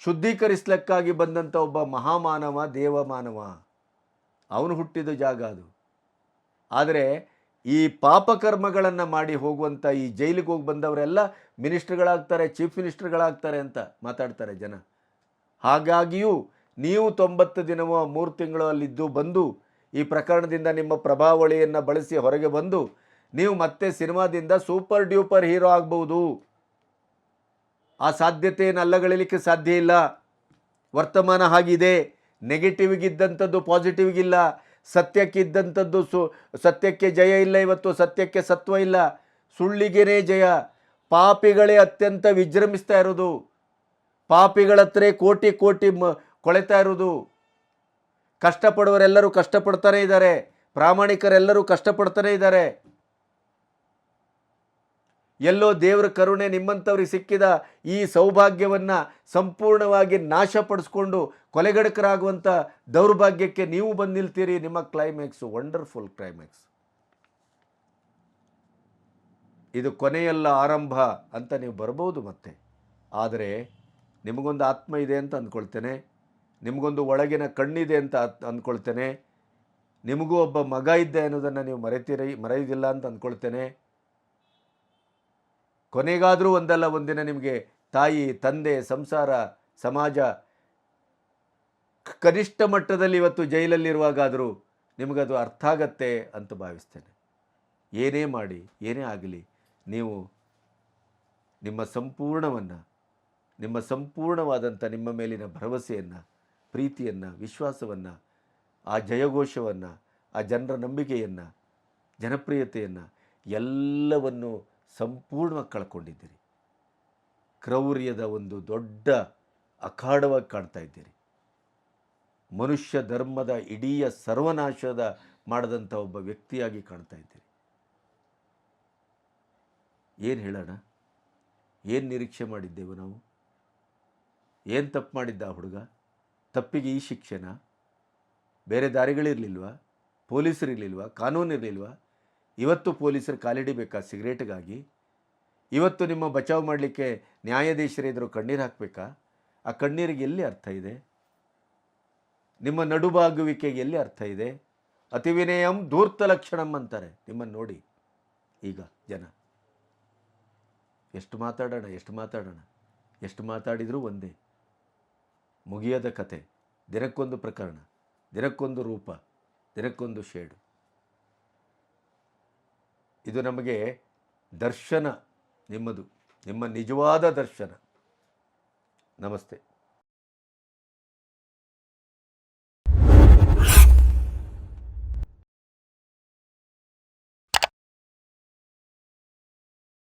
ಶುದ್ಧೀಕರಿಸಲಿಕ್ಕಾಗಿ ಬಂದಂಥ ಒಬ್ಬ ಮಹಾಮಾನವ, ದೇವಮಾನವ. ಅವನು ಹುಟ್ಟಿದ ಜಾಗ ಅದು. ಆದರೆ ಈ ಪಾಪಕರ್ಮಗಳನ್ನು ಮಾಡಿ ಹೋಗುವಂಥ ಈ ಜೈಲಿಗೆ ಹೋಗಿ ಬಂದವರೆಲ್ಲ ಮಿನಿಸ್ಟ್ರುಗಳಾಗ್ತಾರೆ, ಚೀಫ್ ಮಿನಿಸ್ಟರ್ಗಳಾಗ್ತಾರೆ ಅಂತ ಮಾತಾಡ್ತಾರೆ ಜನ. ಹಾಗಾಗಿಯೂ ನೀವು 90 ದಿನವೋ 3 ತಿಂಗಳು ಅಲ್ಲಿದ್ದು ಬಂದು ಈ ಪ್ರಕರಣದಿಂದ ನಿಮ್ಮ ಪ್ರಭಾವಳಿಯನ್ನು ಬಳಸಿ ಹೊರಗೆ ಬಂದು ನೀವು ಮತ್ತೆ ಸಿನಿಮಾದಿಂದ ಸೂಪರ್ ಡ್ಯೂಪರ್ ಹೀರೋ ಆಗ್ಬೋದು. ಆ ಸಾಧ್ಯತೆಯನ್ನು ಅಲ್ಲಗಳಿಲಿಕ್ಕೆ ಸಾಧ್ಯ ಇಲ್ಲ. ವರ್ತಮಾನ ಹಾಗಿದೆ. ನೆಗೆಟಿವ್ಗಿದ್ದಂಥದ್ದು ಪಾಸಿಟಿವ್ಗಿಲ್ಲ. ಸತ್ಯಕ್ಕಿದ್ದಂಥದ್ದು ಸತ್ಯಕ್ಕೆ ಜಯ ಇಲ್ಲ. ಇವತ್ತು ಸತ್ಯಕ್ಕೆ ಸತ್ವ ಇಲ್ಲ. ಸುಳ್ಳಿಗೆನೇ ಜಯ. ಪಾಪಿಗಳೇ ಅತ್ಯಂತ ವಿಜೃಂಭಿಸ್ತಾ ಇರೋದು. ಪಾಪಿಗಳ ಹತ್ರ ಕೋಟಿ ಕೋಟಿ ಕೊಳೆತಾ ಇರೋದು. ಕಷ್ಟಪಡುವರೆಲ್ಲರೂ ಕಷ್ಟಪಡ್ತಾನೇ ಇದ್ದಾರೆ. ಪ್ರಾಮಾಣಿಕರೆಲ್ಲರೂ ಕಷ್ಟಪಡ್ತಾನೇ ಇದ್ದಾರೆ. ಎಲ್ಲೋ ದೇವರ ಕರುಣೆ ನಿಮ್ಮಂಥವ್ರಿಗೆ ಸಿಕ್ಕಿದ ಈ ಸೌಭಾಗ್ಯವನ್ನು ಸಂಪೂರ್ಣವಾಗಿ ನಾಶಪಡಿಸ್ಕೊಂಡು ಕೊಲೆಗಡಕರಾಗುವಂಥ ದೌರ್ಭಾಗ್ಯಕ್ಕೆ ನೀವು ಬಂದು ನಿಲ್ತೀರಿ. ನಿಮ್ಮ ಕ್ಲೈಮ್ಯಾಕ್ಸು ವಂಡರ್ಫುಲ್ ಕ್ಲೈಮ್ಯಾಕ್ಸ್. ಇದು ಕೊನೆಯಲ್ಲ ಆರಂಭ ಅಂತ ನೀವು ಬರ್ಬೋದು ಮತ್ತೆ. ಆದರೆ ನಿಮಗೊಂದು ಆತ್ಮ ಇದೆ ಅಂತ ಅಂದ್ಕೊಳ್ತೇನೆ. ನಿಮಗೊಂದು ಒಳಗಿನ ಕಣ್ಣಿದೆ ಅಂತ ಅಂದ್ಕೊಳ್ತೇನೆ. ನಿಮಗೂ ಒಬ್ಬ ಮಗ ಇದ್ದೆ ಅನ್ನೋದನ್ನು ನೀವು ಮರೆಯೋದಿಲ್ಲ ಅಂತ ಅಂದ್ಕೊಳ್ತೇನೆ. ಕೊನೆಗಾದರೂ ಒಂದಲ್ಲ ಒಂದಿನ ನಿಮಗೆ ತಾಯಿ, ತಂದೆ, ಸಂಸಾರ, ಸಮಾಜ ಕನಿಷ್ಠ ಮಟ್ಟದಲ್ಲಿ ಇವತ್ತು ಜೈಲಲ್ಲಿರುವಾಗಾದರೂ ನಿಮಗದು ಅರ್ಥ ಆಗತ್ತೆ ಅಂತ ಭಾವಿಸ್ತೇನೆ. ಏನೇ ಮಾಡಿ, ಏನೇ ಆಗಲಿ, ನೀವು ನಿಮ್ಮ ಸಂಪೂರ್ಣವಾದಂಥ ನಿಮ್ಮ ಮೇಲಿನ ಭರವಸೆಯನ್ನು, ಪ್ರೀತಿಯನ್ನು, ವಿಶ್ವಾಸವನ್ನು, ಆ ಜಯಘೋಷವನ್ನು, ಆ ಜನರ ನಂಬಿಕೆಯನ್ನು, ಜನಪ್ರಿಯತೆಯನ್ನು ಎಲ್ಲವನ್ನು ಸಂಪೂರ್ಣವಾಗಿ ಕಳ್ಕೊಂಡಿದ್ದೀರಿ. ಕ್ರೌರ್ಯದ ಒಂದು ದೊಡ್ಡ ಅಖಾಡವಾಗಿ ಕಾಣ್ತಾ ಇದ್ದೀರಿ. ಮನುಷ್ಯ ಧರ್ಮದ ಇಡೀ ಸರ್ವನಾಶದ ಮಾಡಿದಂಥ ಒಬ್ಬ ವ್ಯಕ್ತಿಯಾಗಿ ಕಾಣ್ತಾ ಇದ್ದೀರಿ. ಏನು ಹೇಳೋಣ? ಏನು ನಿರೀಕ್ಷೆ ಮಾಡಿದ್ದೆವು ನಾವು? ಏನು ತಪ್ಪು ಮಾಡಿದ್ದ ಆ ಹುಡುಗ? ತಪ್ಪಿಗೆ ಈ ಶಿಕ್ಷೆನ? ಬೇರೆ ದಾರಿಗಳಿರಲಿಲ್ವಾ? ಪೊಲೀಸರಿರಲಿಲ್ವಾ? ಕಾನೂನಿರಲಿಲ್ವಾ? ಇವತ್ತು ಪೊಲೀಸರು ಕಾಲಿಡಿಬೇಕಾ ಸಿಗರೇಟ್ಗಾಗಿ? ಇವತ್ತು ನಿಮ್ಮ ಬಚಾವ್ ಮಾಡಲಿಕ್ಕೆ ನ್ಯಾಯಾಧೀಶರೆದುರು ಕಣ್ಣೀರು ಹಾಕಬೇಕಾ? ಆ ಕಣ್ಣೀರಿಗೆ ಎಲ್ಲಿ ಅರ್ಥ ಇದೆ? ನಿಮ್ಮ ನಡುಬಾಗುವಿಕೆಗೆ ಎಲ್ಲಿ ಅರ್ಥ ಇದೆ? ಅತಿವಿನಯಂ ಧೂರ್ತ ಲಕ್ಷಣಂ ಅಂತಾರೆ ನಿಮ್ಮನ್ನು ನೋಡಿ. ಈಗ ಜನ ಎಷ್ಟು ಮಾತಾಡಿದರೂ ಒಂದೇ, ಮುಗಿಯದ ಕತೆ. ದಿನಕ್ಕೊಂದು ಪ್ರಕರಣ, ದಿನಕ್ಕೊಂದು ರೂಪ, ದಿನಕ್ಕೊಂದು ಶೇಡು. ಇದು ನಮಗೆ ದರ್ಶನ, ನಿಮ್ಮ ನಿಜವಾದ ದರ್ಶನ. ನಮಸ್ತೆ.